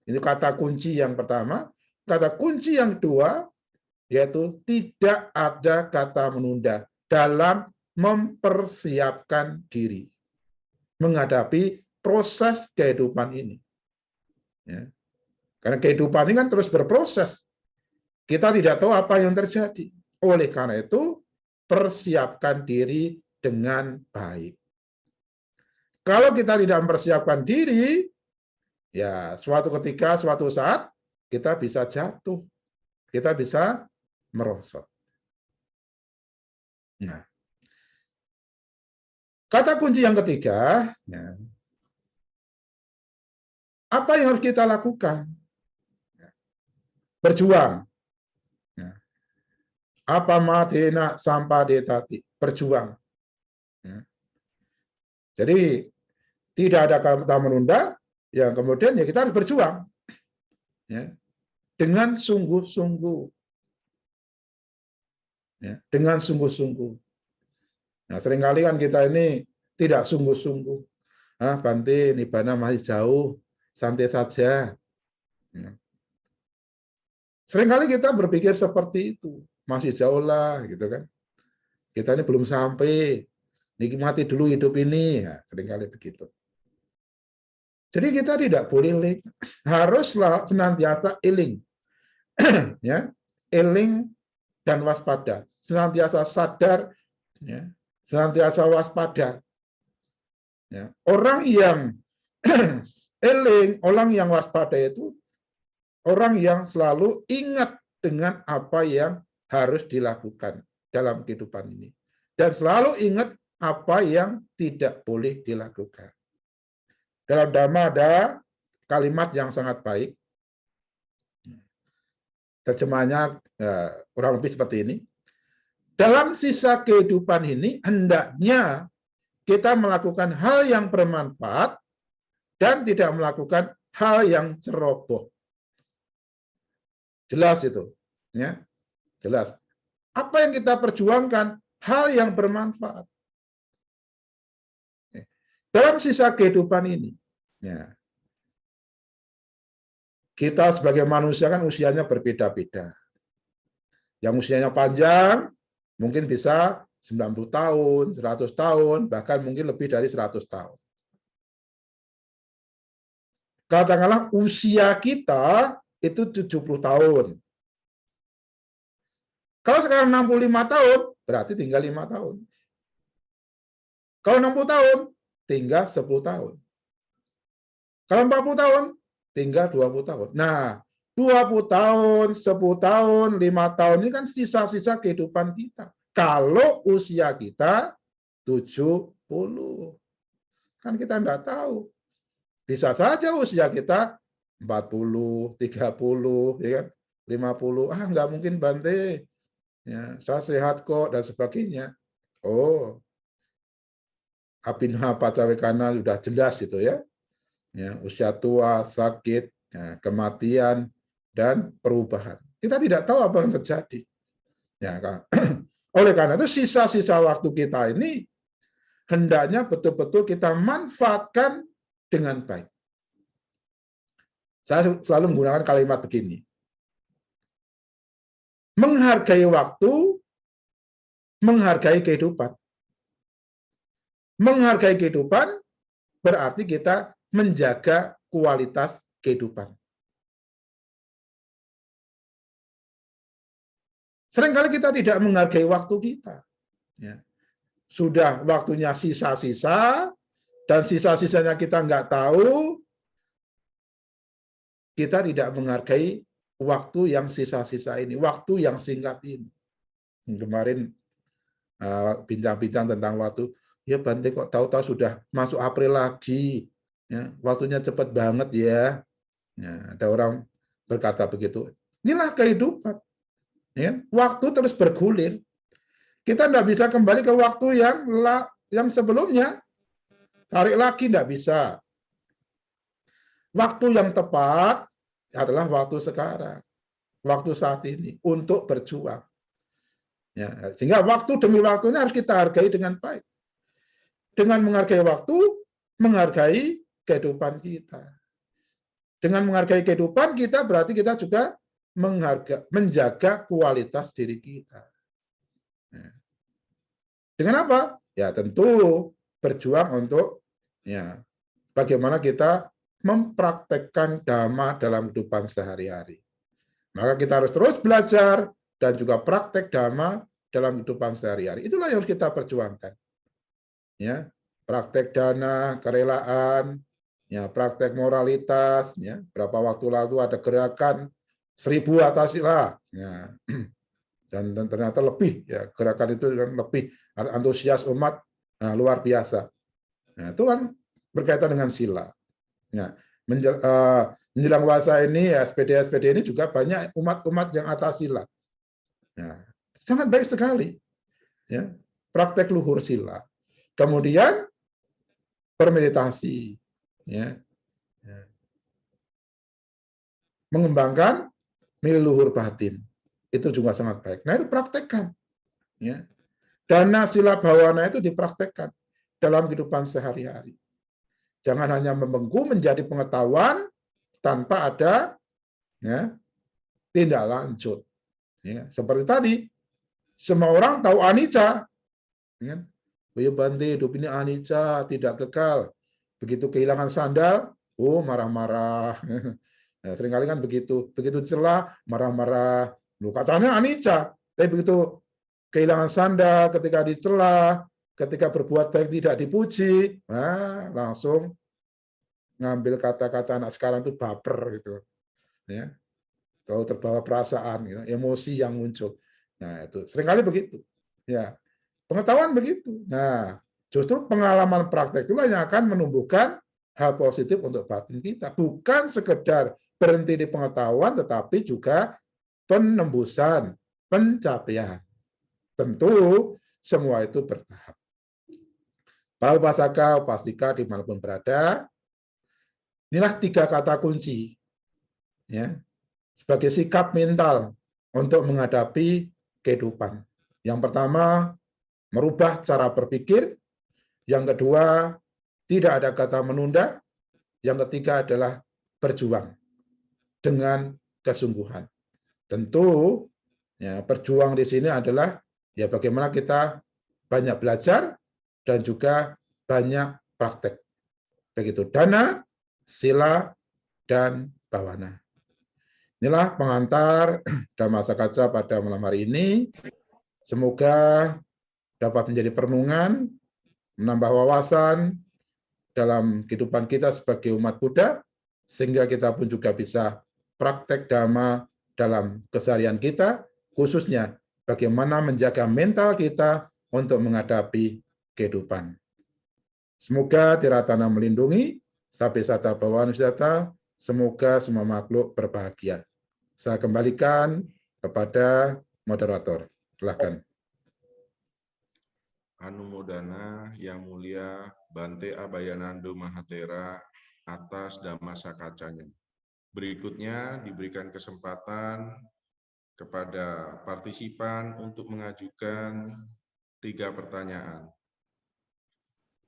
ini kata kunci yang pertama. Kata kunci yang kedua, yaitu tidak ada kata menunda dalam mempersiapkan diri menghadapi proses kehidupan ini. Karena kehidupan ini kan terus berproses. Kita tidak tahu apa yang terjadi. Oleh karena itu, persiapkan diri dengan baik. Kalau kita tidak mempersiapkan diri, ya suatu ketika, suatu saat, kita bisa jatuh. Kita bisa merosot. Nah, kata kunci yang ketiga, ya, apa yang harus kita lakukan? Berjuang. Ya. Apa madena sampai detati, berjuang. Ya. Jadi tidak ada kata menunda, ya kemudian ya kita harus berjuang, ya, dengan sungguh-sungguh, ya, dengan sungguh-sungguh. Nah, seringkali kan kita ini tidak sungguh-sungguh. Ah, Bante, nibbana masih jauh, santai saja. Ya. Seringkali kita berpikir seperti itu, masih jauh lah, gitu kan. Kita ini belum sampai, nikmati dulu hidup ini, ya, seringkali begitu. Jadi kita tidak boleh haruslah senantiasa eling, ya, eling dan waspada, senantiasa sadar, ya, senantiasa waspada. Ya. Orang yang eling, orang yang waspada itu orang yang selalu ingat dengan apa yang harus dilakukan dalam kehidupan ini. Dan selalu ingat apa yang tidak boleh dilakukan. Dalam Dhamma ada kalimat yang sangat baik. Terjemahnya kurang lebih seperti ini. Dalam sisa kehidupan ini, hendaknya kita melakukan hal yang bermanfaat dan tidak melakukan hal yang ceroboh. Jelas itu, ya, jelas. Apa yang kita perjuangkan, hal yang bermanfaat. Dalam sisa kehidupan ini, ya, kita sebagai manusia kan usianya berbeda-beda. Yang usianya panjang, mungkin bisa 90 tahun, 100 tahun, bahkan mungkin lebih dari 100 tahun. Katakanlah usia kita itu 70 tahun. Kalau sekarang 65 tahun, berarti tinggal 5 tahun. Kalau 60 tahun, tinggal 10 tahun. Kalau 40 tahun, tinggal 20 tahun. Nah, 20 tahun, 10 tahun, 5 tahun, ini kan sisa-sisa kehidupan kita. Kalau usia kita 70, kan kita enggak tahu. Bisa saja usia kita 40, 30, ya kan? 50, enggak mungkin Bante. Ya, saya sehat kok dan sebagainya. Oh, Abinha Pacawekana sudah jelas itu ya. Ya, usia tua, sakit, ya, kematian dan perubahan. Kita tidak tahu apa yang terjadi. Ya, kan? Oleh karena itu sisa-sisa waktu kita ini hendaknya betul-betul kita manfaatkan dengan baik. Saya selalu menggunakan kalimat begini. Menghargai waktu, menghargai kehidupan. Menghargai kehidupan berarti kita menjaga kualitas kehidupan. Seringkali kita tidak menghargai waktu kita. Ya. Sudah waktunya sisa-sisa, dan sisa-sisanya kita nggak tahu, kita tidak menghargai waktu yang sisa-sisa ini, waktu yang singkat ini. Kemarin bincang-bincang tentang waktu, ya Bante kok tahu-tahu sudah masuk April lagi, ya, waktunya cepat banget ya. Ya, ada orang berkata begitu. Inilah kehidupan. Ya, waktu terus bergulir. Kita tidak bisa kembali ke waktu yang sebelumnya. Tarik lagi tidak bisa. Waktu yang tepat adalah waktu sekarang. Waktu saat ini untuk berjuang. Ya, sehingga waktu demi waktu ini harus kita hargai dengan baik. Dengan menghargai waktu, menghargai kehidupan kita. Dengan menghargai kehidupan kita berarti kita juga menjaga kualitas diri kita. Dengan apa? Ya tentu berjuang untuk ya bagaimana kita mempraktekkan dhamma dalam kehidupan sehari-hari. Maka kita harus terus belajar dan juga praktek dhamma dalam kehidupan sehari-hari. Itulah yang harus kita perjuangkan. Ya, praktek dana, kerelaan, ya, praktek moralitas, ya. Berapa waktu lalu ada gerakan 1000 atasila, ya. Dan ternyata lebih, ya, gerakan itu lebih antusias umat, nah, luar biasa. Nah, itu kan berkaitan dengan sila. Ya, menjelang puasa ini, ya, SPD ini juga banyak umat-umat yang atas sila. Ya, sangat baik sekali. Ya, praktek luhur sila. Kemudian bermeditasi, ya. Mengembangkan milik luhur batin, itu juga sangat baik. Nah, itu praktekkan, ya. Dana sila bawana itu dipraktekkan dalam kehidupan sehari-hari. Jangan hanya membengku menjadi pengetahuan tanpa ada, ya, tindak lanjut. Ya, seperti tadi, semua orang tahu anicca, ya. Bante, hidup ini anicca, tidak kekal. Begitu kehilangan sandal, oh marah-marah. Nah, seringkali kan begitu dicela, marah-marah. Lu katanya anicca, tapi begitu kehilangan sandal, ketika dicela, ketika berbuat baik tidak dipuji, nah, langsung ngambil kata-kata anak sekarang itu baper gitu, ya. Kalau terbawa perasaan, gitu, emosi yang muncul. Nah, itu seringkali begitu, ya. Pengetahuan begitu. Nah, justru pengalaman praktek itulah yang akan menumbuhkan hal positif untuk batin kita. Bukan sekedar berhenti di pengetahuan, tetapi juga penembusan, pencapaian. Tentu semua itu bertahap. Para upasaka, upasika dimanapun berada, inilah 3 kata kunci, ya, sebagai sikap mental untuk menghadapi kehidupan. Yang pertama, merubah cara berpikir. Yang kedua, tidak ada kata menunda. Yang ketiga adalah berjuang dengan kesungguhan. Tentu, ya, berjuang di sini adalah, ya, bagaimana kita banyak belajar dan juga banyak praktek. Begitu dana, sila, dan bawana. Inilah pengantar Dhamma Sakaca pada malam hari ini. Semoga dapat menjadi perenungan, menambah wawasan dalam kehidupan kita sebagai umat Buddha, sehingga kita pun juga bisa praktek dhamma dalam keseharian kita, khususnya bagaimana menjaga mental kita untuk menghadapi kehidupan. Semoga Tiratana melindungi, Sabe Sata Bhawanusata, semoga semua makhluk berbahagia. Saya kembalikan kepada moderator. Silakan. Anumodana Yang Mulia Bante Abhayananda Mahathera atas Dhamma Sakacanya. Berikutnya diberikan kesempatan kepada partisipan untuk mengajukan 3 pertanyaan.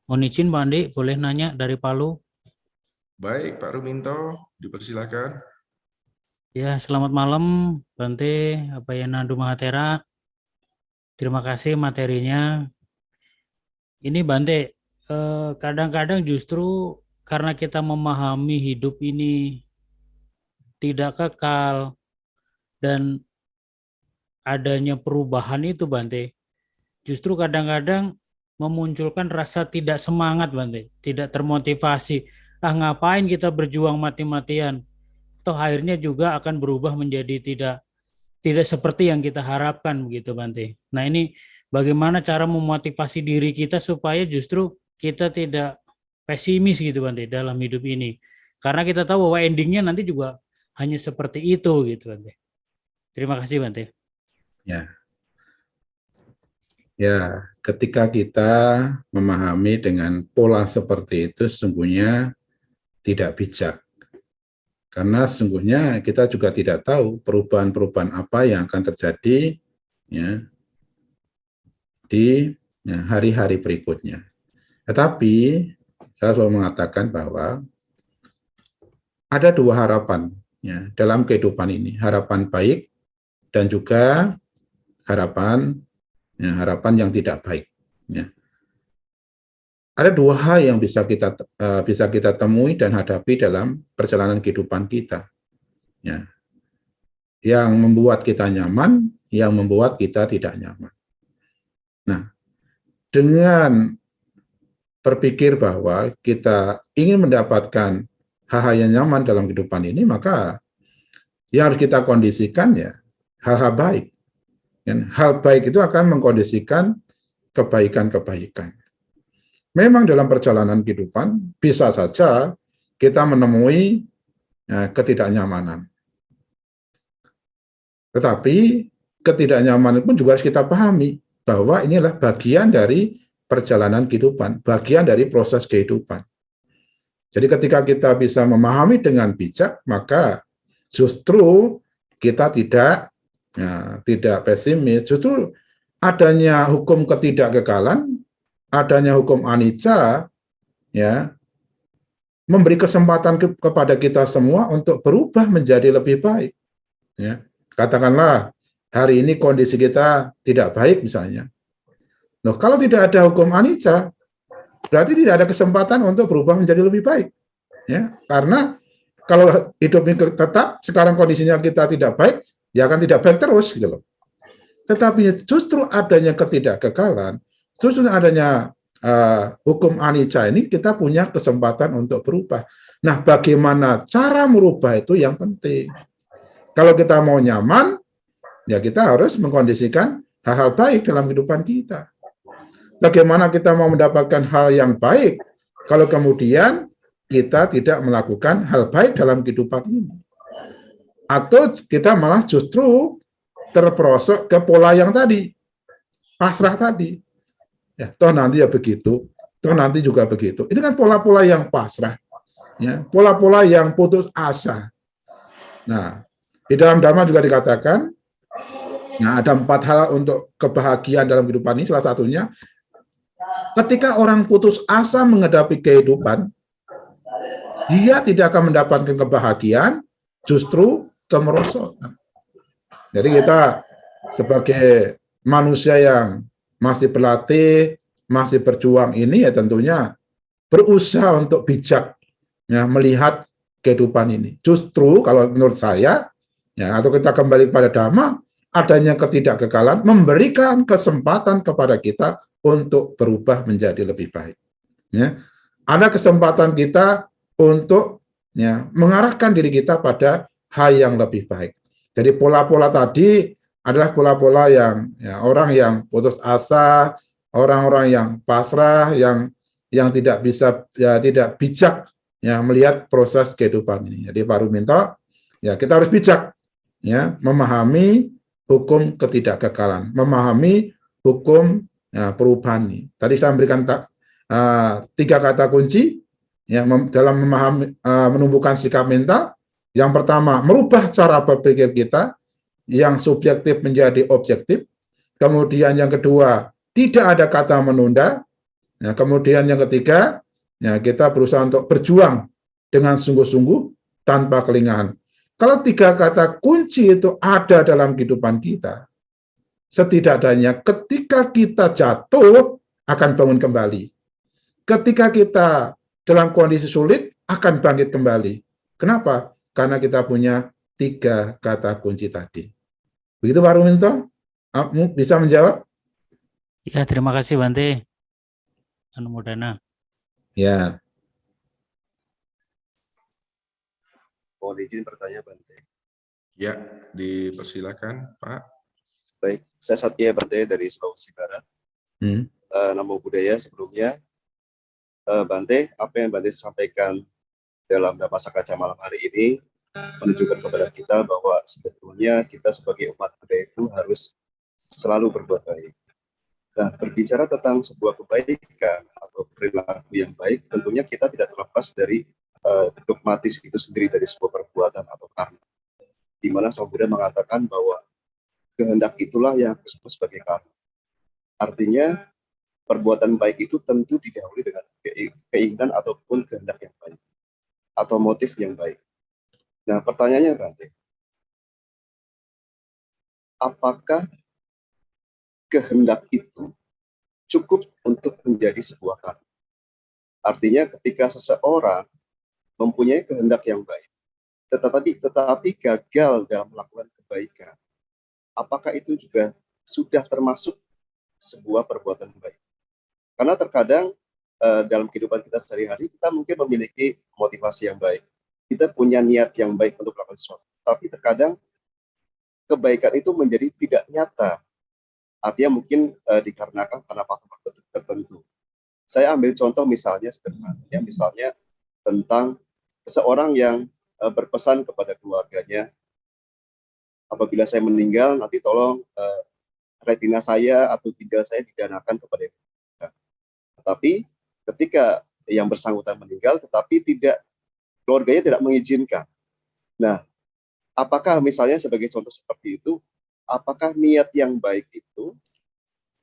Mohon izin Pak Andi, boleh nanya dari Palu? Baik, Pak Ruminto, dipersilakan. Ya, selamat malam Bante Abhayananda Mahathera. Terima kasih materinya. Ini Bante, kadang-kadang justru karena kita memahami hidup ini tidak kekal dan adanya perubahan itu Bante, justru kadang-kadang memunculkan rasa tidak semangat Bante, tidak termotivasi. Ngapain kita berjuang mati-matian? Toh akhirnya juga akan berubah menjadi tidak seperti yang kita harapkan begitu Bante. Nah, ini bagaimana cara memotivasi diri kita supaya justru kita tidak pesimis gitu Bante dalam hidup ini. Karena kita tahu bahwa endingnya nanti juga hanya seperti itu gitu Bante. Terima kasih Bante. Ya. Ya, ketika kita memahami dengan pola seperti itu sesungguhnya tidak bijak. Karena sesungguhnya kita juga tidak tahu perubahan-perubahan apa yang akan terjadi, ya, di hari-hari berikutnya. Tetapi saya selalu mengatakan bahwa ada 2 harapan, ya, dalam kehidupan ini, harapan baik dan juga harapan yang tidak baik. Ya. ada dua hal yang bisa kita temui dan hadapi dalam perjalanan kehidupan kita, ya, yang membuat kita nyaman, yang membuat kita tidak nyaman. Nah, dengan berpikir bahwa kita ingin mendapatkan hal-hal yang nyaman dalam kehidupan ini, maka yang harus kita kondisikan ya hal-hal baik. Dan hal baik itu akan mengkondisikan kebaikan-kebaikan. Memang dalam perjalanan kehidupan bisa saja kita menemui ketidaknyamanan. Tetapi ketidaknyamanan pun juga harus kita pahami bahwa ini adalah bagian dari perjalanan kehidupan, bagian dari proses kehidupan. Jadi ketika kita bisa memahami dengan bijak, maka justru kita tidak pesimis. Justru adanya hukum ketidakkekalan, adanya hukum anicca, ya, memberi kesempatan kepada kita semua untuk berubah menjadi lebih baik. Ya. Katakanlah hari ini kondisi kita tidak baik misalnya. Loh, kalau tidak ada hukum anicca, berarti tidak ada kesempatan untuk berubah menjadi lebih baik. Ya, karena kalau hidup ini tetap sekarang kondisinya kita tidak baik, ya akan tidak baik terus gitu loh. Tetapi justru adanya ketidakkekalan, justru adanya hukum anicca ini kita punya kesempatan untuk berubah. Nah, bagaimana cara merubah itu yang penting. Kalau kita mau nyaman, ya kita harus mengkondisikan hal-hal baik dalam kehidupan kita. Bagaimana kita mau mendapatkan hal yang baik kalau kemudian kita tidak melakukan hal baik dalam kehidupan ini? Atau kita malah justru terperosok ke pola yang tadi, pasrah tadi. Ya, toh nanti ya begitu, toh nanti juga begitu. Ini kan pola-pola yang pasrah, ya, pola-pola yang putus asa. Nah, di dalam Dhamma juga dikatakan, nah ada 4 hal untuk kebahagiaan dalam kehidupan ini. Salah satunya, ketika orang putus asa menghadapi kehidupan, dia tidak akan mendapatkan kebahagiaan, justru kemerosotan. Jadi kita sebagai manusia yang masih berlatih, masih berjuang ini ya tentunya berusaha untuk bijak, ya, melihat kehidupan ini. Justru kalau menurut saya, ya, atau kita kembali pada Dhamma, adanya ketidakkekalan memberikan kesempatan kepada kita untuk berubah menjadi lebih baik. Ya. Ada kesempatan kita untuk, ya, mengarahkan diri kita pada hal yang lebih baik. Jadi pola-pola tadi adalah pola-pola yang, ya, orang yang putus asa, orang-orang yang pasrah, yang tidak bisa, ya, tidak bijak, ya, melihat proses kehidupan ini. Jadi Pak Ruminto, ya, kita harus bijak, ya, memahami hukum ketidakkekalan, memahami hukum, ya, perubahan ini. Tadi saya memberikan 3 kata kunci, ya, dalam memahami, menumbuhkan sikap mental. Yang pertama, merubah cara berpikir kita yang subjektif menjadi objektif. Kemudian yang kedua, tidak ada kata menunda. Nah, kemudian yang ketiga, ya, kita berusaha untuk berjuang dengan sungguh-sungguh tanpa kelingahan. Kalau 3 kata kunci itu ada dalam kehidupan kita, setidaknya ketika kita jatuh akan bangun kembali. Ketika kita dalam kondisi sulit akan bangkit kembali. Kenapa? Karena kita punya 3 kata kunci tadi. Begitu Pak Ruminto? Bisa menjawab? Ya, terima kasih Bante. Anumodana. Ya. Mohon izin bertanya, Bante. Ya, dipersilakan, Pak. Baik, saya Satya Bante dari Sulawesi Barat. Namo Buddhaya sebelumnya. Bante, apa yang Bante sampaikan dalam Dhamma Sakaca malam hari ini menunjukkan kepada kita bahwa sebetulnya kita sebagai umat Buddha itu harus selalu berbuat baik. Nah, berbicara tentang sebuah kebaikan atau perilaku yang baik, tentunya kita tidak terlepas dari dogmatis itu sendiri dari sebuah perbuatan atau karma. Di mana Sang Buddha mengatakan bahwa kehendak itulah yang disebut sebagai karma. Artinya, perbuatan baik itu tentu didahului dengan keinginan ataupun kehendak yang baik atau motif yang baik. Nah, pertanyaannya Bante, apakah kehendak itu cukup untuk menjadi sebuah karma? Artinya ketika seseorang mempunyai kehendak yang baik, tetapi gagal dalam melakukan kebaikan, apakah itu juga sudah termasuk sebuah perbuatan baik? Karena terkadang dalam kehidupan kita sehari-hari, kita mungkin memiliki motivasi yang baik, kita punya niat yang baik untuk melakukan sesuatu, tapi terkadang kebaikan itu menjadi tidak nyata. Artinya mungkin dikarenakan karena faktor-faktor tertentu. Saya ambil contoh misalnya sederhana, ya, misalnya tentang seseorang yang berpesan kepada keluarganya, apabila saya meninggal, nanti tolong retina saya atau ginjal saya didanakan kepada mereka. Tetapi ketika yang bersangkutan meninggal, tetapi keluarganya tidak mengizinkan. Nah, apakah misalnya sebagai contoh seperti itu, apakah niat yang baik itu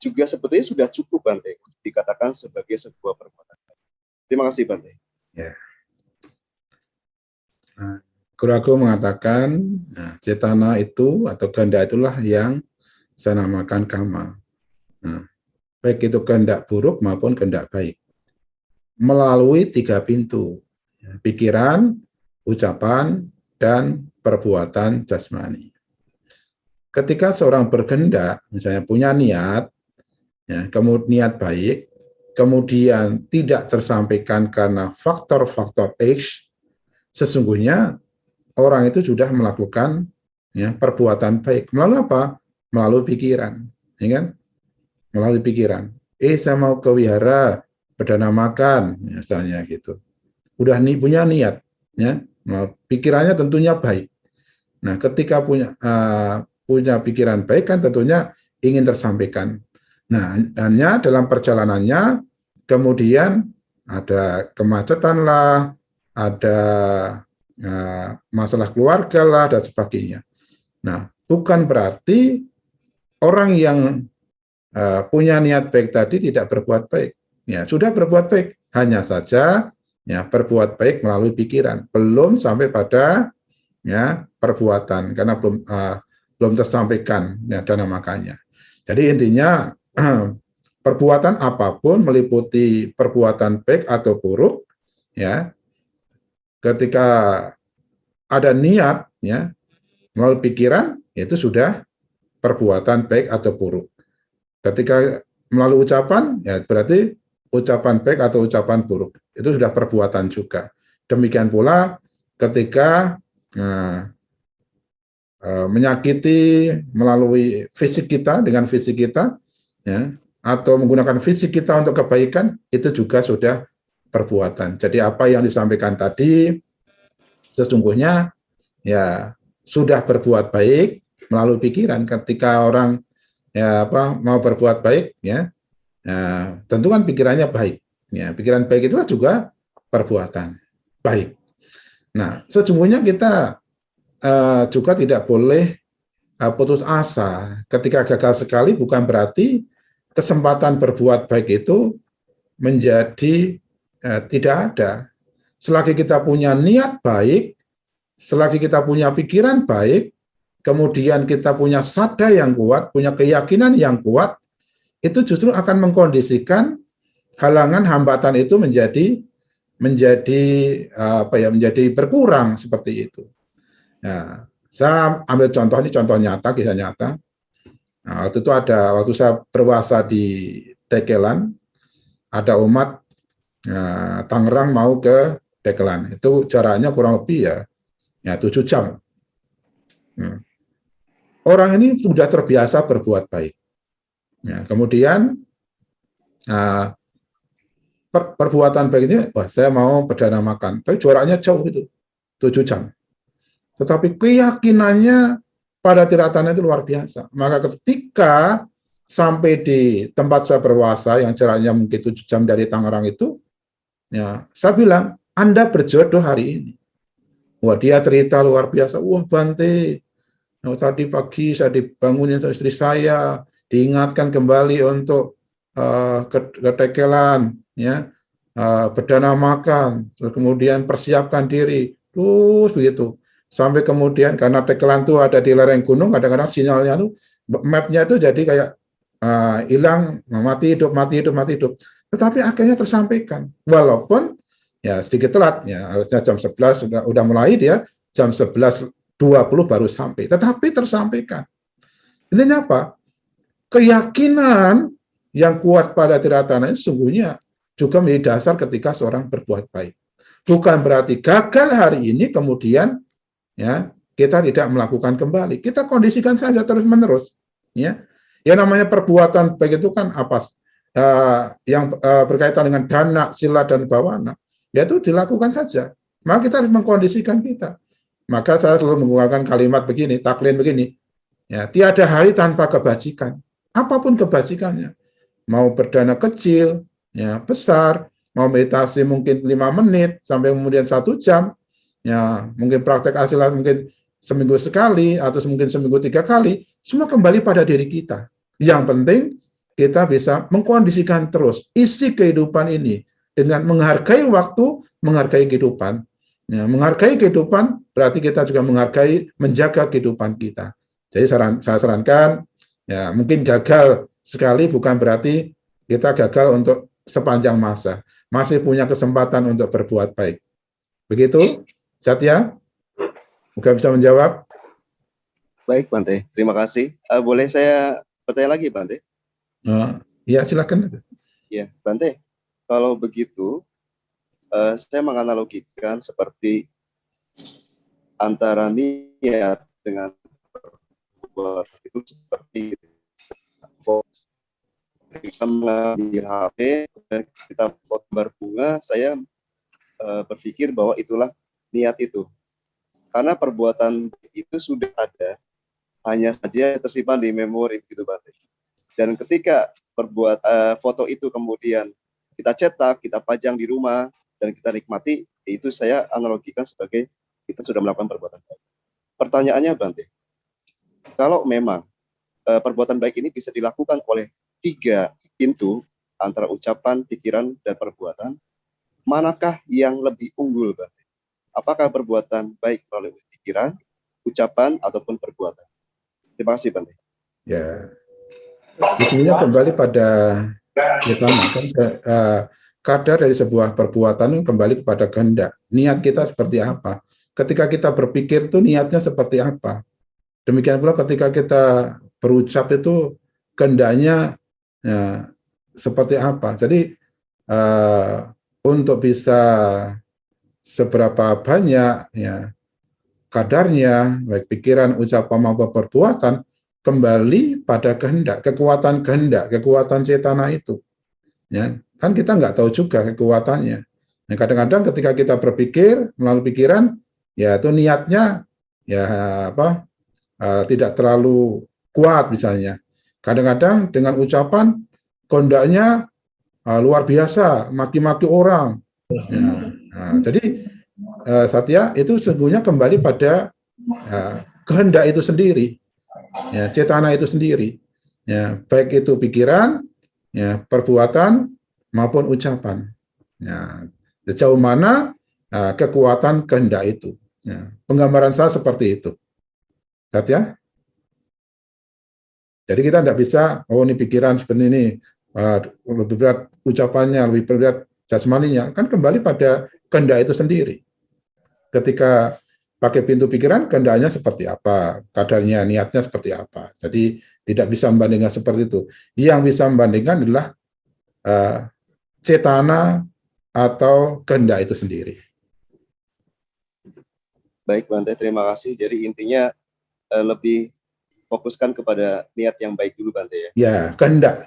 juga sebetulnya sudah cukup, Bante, untuk dikatakan sebagai sebuah perbuatan baik? Terima kasih, Bante. Ya. Guru aku mengatakan cetana itu atau kehendak itulah yang saya namakan kama. Baik itu kehendak buruk maupun kehendak baik. Melalui 3 pintu, pikiran, ucapan, dan perbuatan jasmani. Ketika seorang berkehendak, misalnya punya niat, ya, kemudian niat baik, kemudian tidak tersampaikan karena faktor-faktor X, sesungguhnya orang itu sudah melakukan, ya, perbuatan baik. Melalui apa? Melalui pikiran, ya kan? Melalui pikiran. Saya mau ke wihara, perdana makan, misalnya gitu. Udah punya niat, ya. Pikirannya tentunya baik. Nah, ketika punya pikiran baik kan tentunya ingin tersampaikan. Nah, hanya dalam perjalanannya kemudian ada kemacetan lah, ada masalah keluarga lah, dan sebagainya. Nah, bukan berarti orang yang punya niat baik tadi tidak berbuat baik. Ya, sudah berbuat baik, hanya saja ya berbuat baik melalui pikiran, belum sampai pada ya perbuatan karena belum tersampaikan ya dana makanya. Jadi intinya perbuatan apapun meliputi perbuatan baik atau buruk, ya. Ketika ada niat, ya, melalui pikiran, itu sudah perbuatan baik atau buruk. Ketika melalui ucapan, ya berarti ucapan baik atau ucapan buruk. Itu sudah perbuatan juga. Demikian pula ketika menyakiti melalui fisik kita, dengan fisik kita, ya, atau menggunakan fisik kita untuk kebaikan, itu juga sudah perbuatan. Jadi apa yang disampaikan tadi sesungguhnya ya sudah berbuat baik melalui pikiran. Ketika orang ya mau berbuat baik, ya, tentu kan pikirannya baik. Ya, pikiran baik itulah juga perbuatan baik. Nah, sesungguhnya kita juga tidak boleh putus asa. Ketika gagal sekali bukan berarti kesempatan berbuat baik itu menjadi tidak ada. Selagi kita punya niat baik, selagi kita punya pikiran baik, kemudian kita punya sadar yang kuat, punya keyakinan yang kuat, itu justru akan mengkondisikan halangan hambatan itu menjadi berkurang seperti itu. Nah, saya ambil contoh ini, contoh nyata, kisah nyata. Nah, waktu saya berpuasa di Tekelan, ada umat Tangerang mau ke Tekelan. Itu jaraknya kurang lebih ya 7 jam. Orang ini sudah terbiasa berbuat baik. Ya, kemudian perbuatan baik ini, saya mau perdana makan, tapi jaraknya jauh itu 7 jam. Tetapi keyakinannya pada tiratan itu luar biasa. Maka ketika sampai di tempat saya berpuasa yang jaraknya mungkin 7 jam dari Tangerang itu, ya, saya bilang, Anda berjodoh hari ini. Wah, dia cerita luar biasa. Wah, Bante, tadi pagi saya dibangunin istri saya, diingatkan kembali untuk ke Tekelan, ya, perdana makan, terus kemudian persiapkan diri, terus begitu. Sampai kemudian karena Tekelan itu ada di lereng gunung, kadang-kadang sinyalnya tuh mapnya itu jadi kayak hilang, mati hidup. Tetapi akhirnya tersampaikan. Walaupun ya sedikit telat, ya harusnya jam 11 sudah mulai, dia jam 11.20 baru sampai. Tetapi tersampaikan. Intinya apa? Keyakinan yang kuat pada tiratana ini sungguhnya juga menjadi dasar ketika seorang berbuat baik. Bukan berarti gagal hari ini kemudian ya kita tidak melakukan kembali. Kita kondisikan saja terus-menerus. Ya, yang namanya perbuatan baik itu kan apa? Yang berkaitan dengan dana, sila dan bawana, yaitu dilakukan saja. Maka kita harus mengkondisikan kita. Maka saya selalu menggunakan kalimat begini, taklin begini. Ya, tiada hari tanpa kebajikan. Apapun kebajikannya, mau berdana kecil, ya besar, mau meditasi mungkin 5 menit sampai kemudian 1 jam, ya mungkin praktek asilat mungkin seminggu sekali atau mungkin seminggu 3 kali, semua kembali pada diri kita. Yang penting kita bisa mengkondisikan terus isi kehidupan ini dengan menghargai waktu, menghargai kehidupan. Ya, menghargai kehidupan berarti kita juga menghargai, menjaga kehidupan kita. Jadi saya sarankan, ya mungkin gagal sekali bukan berarti kita gagal untuk sepanjang masa. Masih punya kesempatan untuk berbuat baik. Begitu, Satya? Mungkin bisa menjawab. Baik, Bante. Terima kasih. Boleh saya bertanya lagi, Bante? Ya, silakan. Ya, Bante. Kalau begitu, saya menganalogikan seperti antara niat dengan perbuatan itu seperti kita mengambil HP dan kita foto bunga, saya berpikir bahwa itulah niat itu. Karena perbuatan itu sudah ada, hanya saja tersimpan di memori gitu, Bante. Dan ketika foto itu kemudian kita cetak, kita pajang di rumah dan kita nikmati, itu saya analogikan sebagai kita sudah melakukan perbuatan baik. Pertanyaannya, Bante, kalau memang perbuatan baik ini bisa dilakukan oleh 3 pintu antara ucapan, pikiran, dan perbuatan, manakah yang lebih unggul, Bante? Apakah perbuatan baik melalui pikiran, ucapan, ataupun perbuatan? Terima kasih, Bante. Ya, sebenarnya kembali pada kadar dari sebuah perbuatan kembali kepada kehendak. Niat kita seperti apa? Ketika kita berpikir itu niatnya seperti apa? Demikian pula ketika kita berucap itu kehendaknya ya, seperti apa? Jadi untuk bisa seberapa banyak ya kadarnya, baik pikiran, ucapan maupun perbuatan, kembali pada kehendak, kekuatan cetana itu. Ya, kan kita nggak tahu juga kekuatannya. Nah, kadang-kadang ketika kita berpikir melalui pikiran, ya itu niatnya ya apa? Tidak terlalu kuat misalnya. Kadang-kadang dengan ucapan kehendaknya luar biasa, maki-maki orang. Ya, jadi Satya itu sesungguhnya kembali pada kehendak itu sendiri, ya, cetana itu sendiri, ya, baik itu pikiran, ya, perbuatan maupun ucapan. Ya, sejauh mana kekuatan kehendak itu. Ya, penggambaran saya seperti itu. Satya? Jadi kita tidak bisa, oh ini pikiran seperti ini, lebih berat ucapannya, lebih berat jasmaninya, kan kembali pada kehendak itu sendiri. Ketika pakai pintu pikiran, kehendaknya seperti apa, kadarnya, niatnya seperti apa. Jadi tidak bisa membandingkan seperti itu. Yang bisa membandingkan adalah cetana atau kehendak itu sendiri. Baik, Bante, terima kasih. Jadi intinya lebih fokuskan kepada niat yang baik dulu, Bante, ya? Ya, kehendak.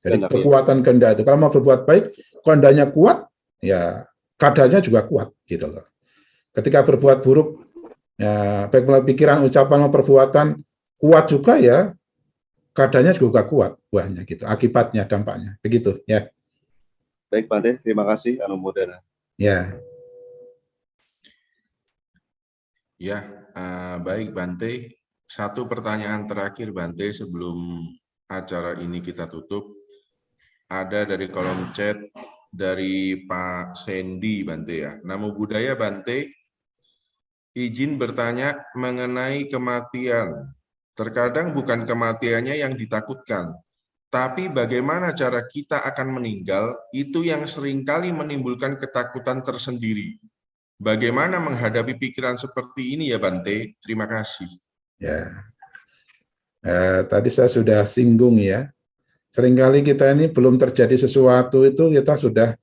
Jadi kekuatan kehendak itu. Kalau mau berbuat baik, kehendaknya kuat, ya kadarnya juga kuat, gitu loh. Ketika berbuat buruk, ya baik melalui pikiran, ucapan, maupun perbuatan kuat juga, ya kadarnya juga kuat buahnya, gitu. Akibatnya, dampaknya, begitu, ya. Baik, Bante, terima kasih. Anumodana. Ya. Ya, baik Bante. Satu pertanyaan terakhir Bante sebelum acara ini kita tutup. Ada dari kolom chat dari Pak Sandy Bante ya. Namo Buddhaya Bante. Izin bertanya mengenai kematian. Terkadang bukan kematiannya yang ditakutkan, Tapi bagaimana cara kita akan meninggal, itu yang seringkali menimbulkan ketakutan tersendiri. Bagaimana menghadapi pikiran seperti ini ya Bante? Terima kasih. Ya, tadi saya sudah singgung ya. Seringkali kita ini belum terjadi sesuatu itu kita sudah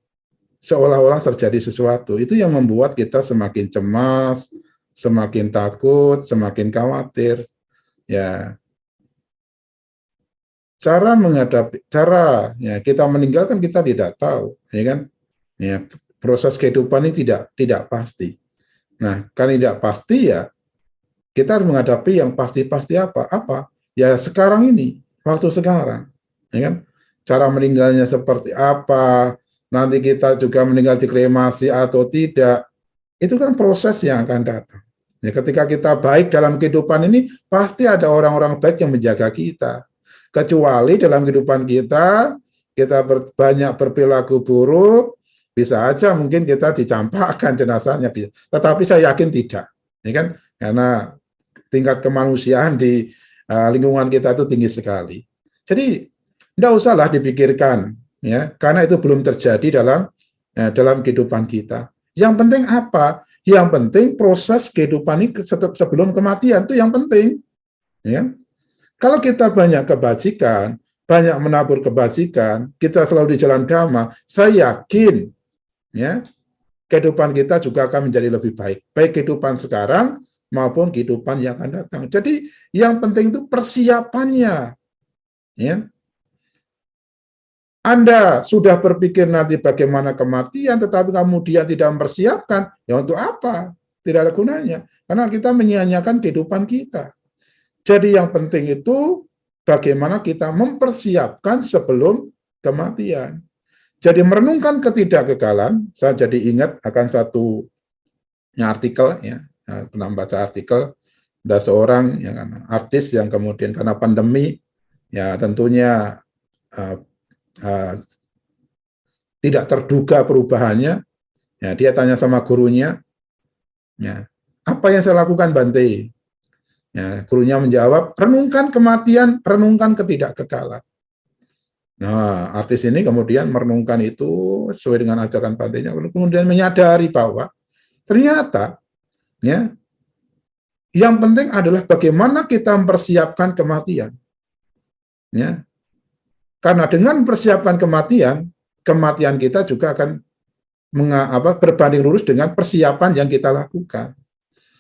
seolah-olah terjadi sesuatu. Itu yang membuat kita semakin cemas, semakin takut, semakin khawatir. Ya, cara ya kita meninggalkan kita tidak tahu, ya kan? Ya, proses kehidupan ini tidak pasti. Nah, kan tidak pasti ya, kita harus menghadapi yang pasti-pasti apa? Ya sekarang ini, waktu sekarang, ya kan? Cara meninggalnya seperti apa? Nanti kita juga meninggal dikremasi atau tidak? Itu kan proses yang akan datang. Ya, ketika kita baik dalam kehidupan ini, pasti ada orang-orang baik yang menjaga kita. Kecuali dalam kehidupan kita banyak berperilaku buruk, bisa aja mungkin kita dicampakkan jenazahnya. Tetapi saya yakin tidak, ya kan? Karena tingkat kemanusiaan di lingkungan kita itu tinggi sekali. Jadi tidak usahlah dipikirkan, ya, karena itu belum terjadi dalam kehidupan kita. Yang penting apa? Yang penting proses kehidupan ini sebelum kematian itu yang penting, ya. Kalau kita banyak kebajikan, banyak menabur kebajikan, kita selalu di jalan dhamma, saya yakin ya, kehidupan kita juga akan menjadi lebih baik. Baik kehidupan sekarang maupun kehidupan yang akan datang. Jadi yang penting itu persiapannya. Ya. Anda sudah berpikir nanti bagaimana kematian, tetapi kemudian tidak mempersiapkan, ya untuk apa? Tidak ada gunanya. Karena kita menyia-nyiakan kehidupan kita. Jadi yang penting itu bagaimana kita mempersiapkan sebelum kematian. Jadi merenungkan ketidakkekalan, saya jadi ingat akan satu artikel, ya, pernah baca artikel, ada seorang yang artis yang kemudian karena pandemi, ya tentunya tidak terduga perubahannya, ya dia tanya sama gurunya, ya apa yang saya lakukan Bante? Ya, gurunya menjawab, renungkan kematian, renungkan ketidakkekalan. Nah, artis ini kemudian merenungkan itu sesuai dengan ajaran Bantenya, kemudian menyadari bahwa ternyata ya, yang penting adalah bagaimana kita mempersiapkan kematian. Ya. Karena dengan mempersiapkan kematian kita juga akan berbanding lurus dengan persiapan yang kita lakukan.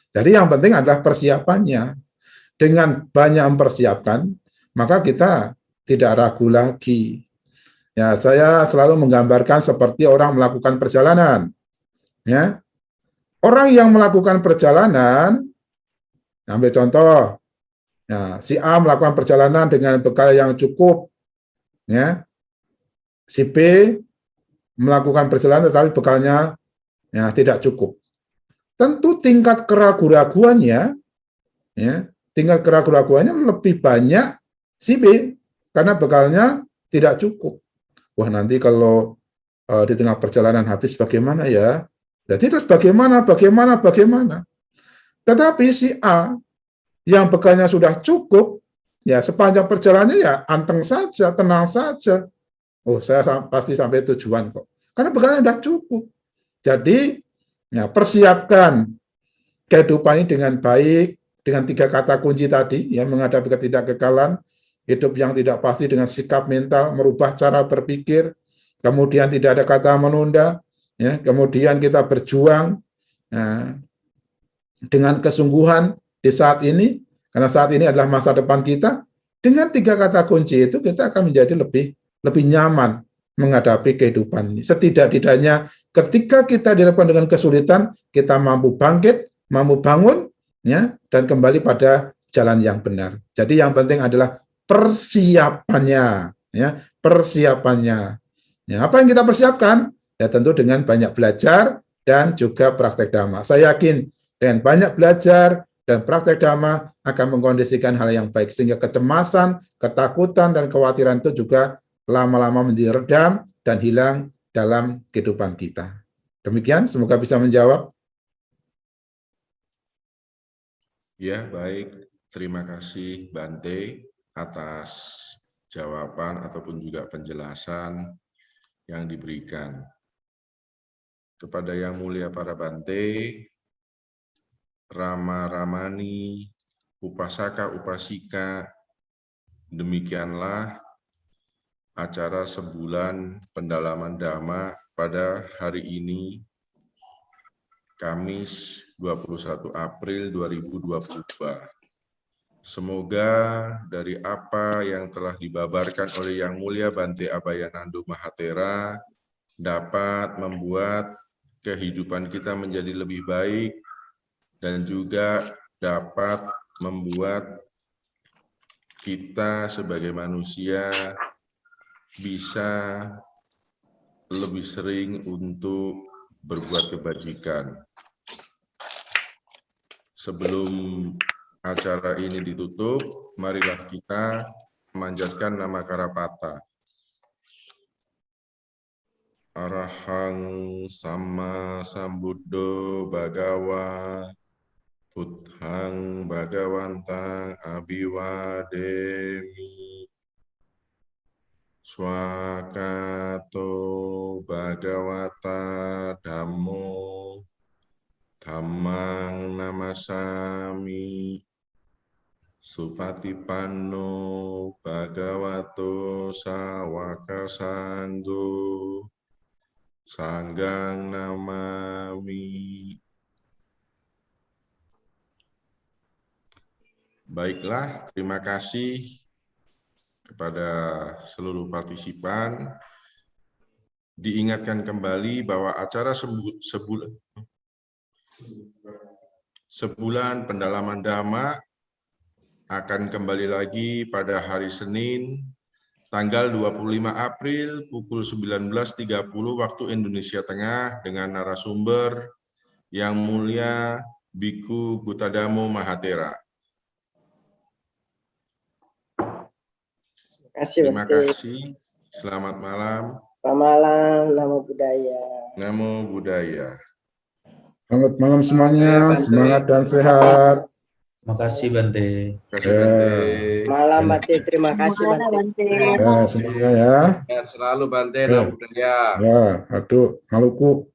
Jadi yang penting adalah persiapannya. Dengan banyak mempersiapkan, maka kita tidak ragu lagi. Ya, saya selalu menggambarkan seperti orang melakukan perjalanan. Ya, orang yang melakukan perjalanan, ambil contoh, ya, si A melakukan perjalanan dengan bekal yang cukup, ya, si B melakukan perjalanan tetapi bekalnya ya, tidak cukup. Tentu tingkat keraguan-raguannya, ya, tingkat keraguan-raguannya lebih banyak si B karena bekalnya tidak cukup. Wah, nanti kalau di tengah perjalanan habis bagaimana ya? Jadi terus bagaimana? Tetapi si A yang bekalnya sudah cukup, ya sepanjang perjalanannya ya anteng saja, tenang saja. Oh, saya pasti sampai tujuan kok. Karena bekalnya sudah cukup. Jadi ya, persiapkan kehidupan ini dengan baik, dengan 3 kata kunci tadi, ya, menghadapi ketidakkekalan, hidup yang tidak pasti dengan sikap mental, merubah cara berpikir, kemudian tidak ada kata menunda, ya, kemudian kita berjuang ya, dengan kesungguhan di saat ini, karena saat ini adalah masa depan kita. Dengan 3 kata kunci itu kita akan menjadi lebih nyaman menghadapi kehidupan ini. Setidak-tidaknya ketika kita dihadapkan dengan kesulitan, kita mampu bangkit, mampu bangun, ya, dan kembali pada jalan yang benar. Jadi yang penting adalah persiapannya, ya, persiapannya. Ya, apa yang kita persiapkan? Ya tentu dengan banyak belajar dan juga praktek dhamma. Saya yakin dengan banyak belajar dan praktek dhamma akan mengkondisikan hal yang baik sehingga kecemasan, ketakutan dan kekhawatiran itu juga lama-lama menjadi redam dan hilang dalam kehidupan kita. Demikian, semoga bisa menjawab. Ya, baik. Terima kasih Bante atas jawaban ataupun juga penjelasan yang diberikan. Kepada Yang Mulia para Bante, Rama Ramani, Upasaka Upasika, demikianlah acara sebulan pendalaman Dhamma pada hari ini, Kamis 21 April 2022. Semoga dari apa yang telah dibabarkan oleh Yang Mulia Bante Abhayananda Mahathera dapat membuat kehidupan kita menjadi lebih baik dan juga dapat membuat kita sebagai manusia bisa lebih sering untuk berbuat kebajikan. Sebelum acara ini ditutup, marilah kita memanjatkan nama Karapata. Arahang Sama Sambuddho Bhagawa Buddhang Bhagawantang Abhiwademi Swakato Bhagawata Dhammo Dhammang Namasami Supatipanno Bhagavato Sawaka Sanggo Sanggang namami. Baiklah, terima kasih kepada seluruh partisipan. Diingatkan kembali bahwa acara sebulan pendalaman Dhamma akan kembali lagi pada hari Senin, tanggal 25 April pukul 19.30 waktu Indonesia Tengah dengan narasumber Yang Mulia Bhikkhu Buddhadhammo Mahathera. Terima kasih. Selamat malam. Selamat malam. Namo Buddhaya. Namo Buddhaya. Selamat malam semuanya. Semangat dan sehat. Terima kasih Bante. Terima kasih Bante. Malam Bante. Terima kasih Bante. Ya, semuanya ya. Sehat selalu Bante. Namo Buddhaya. Ya, aduh, Maluku.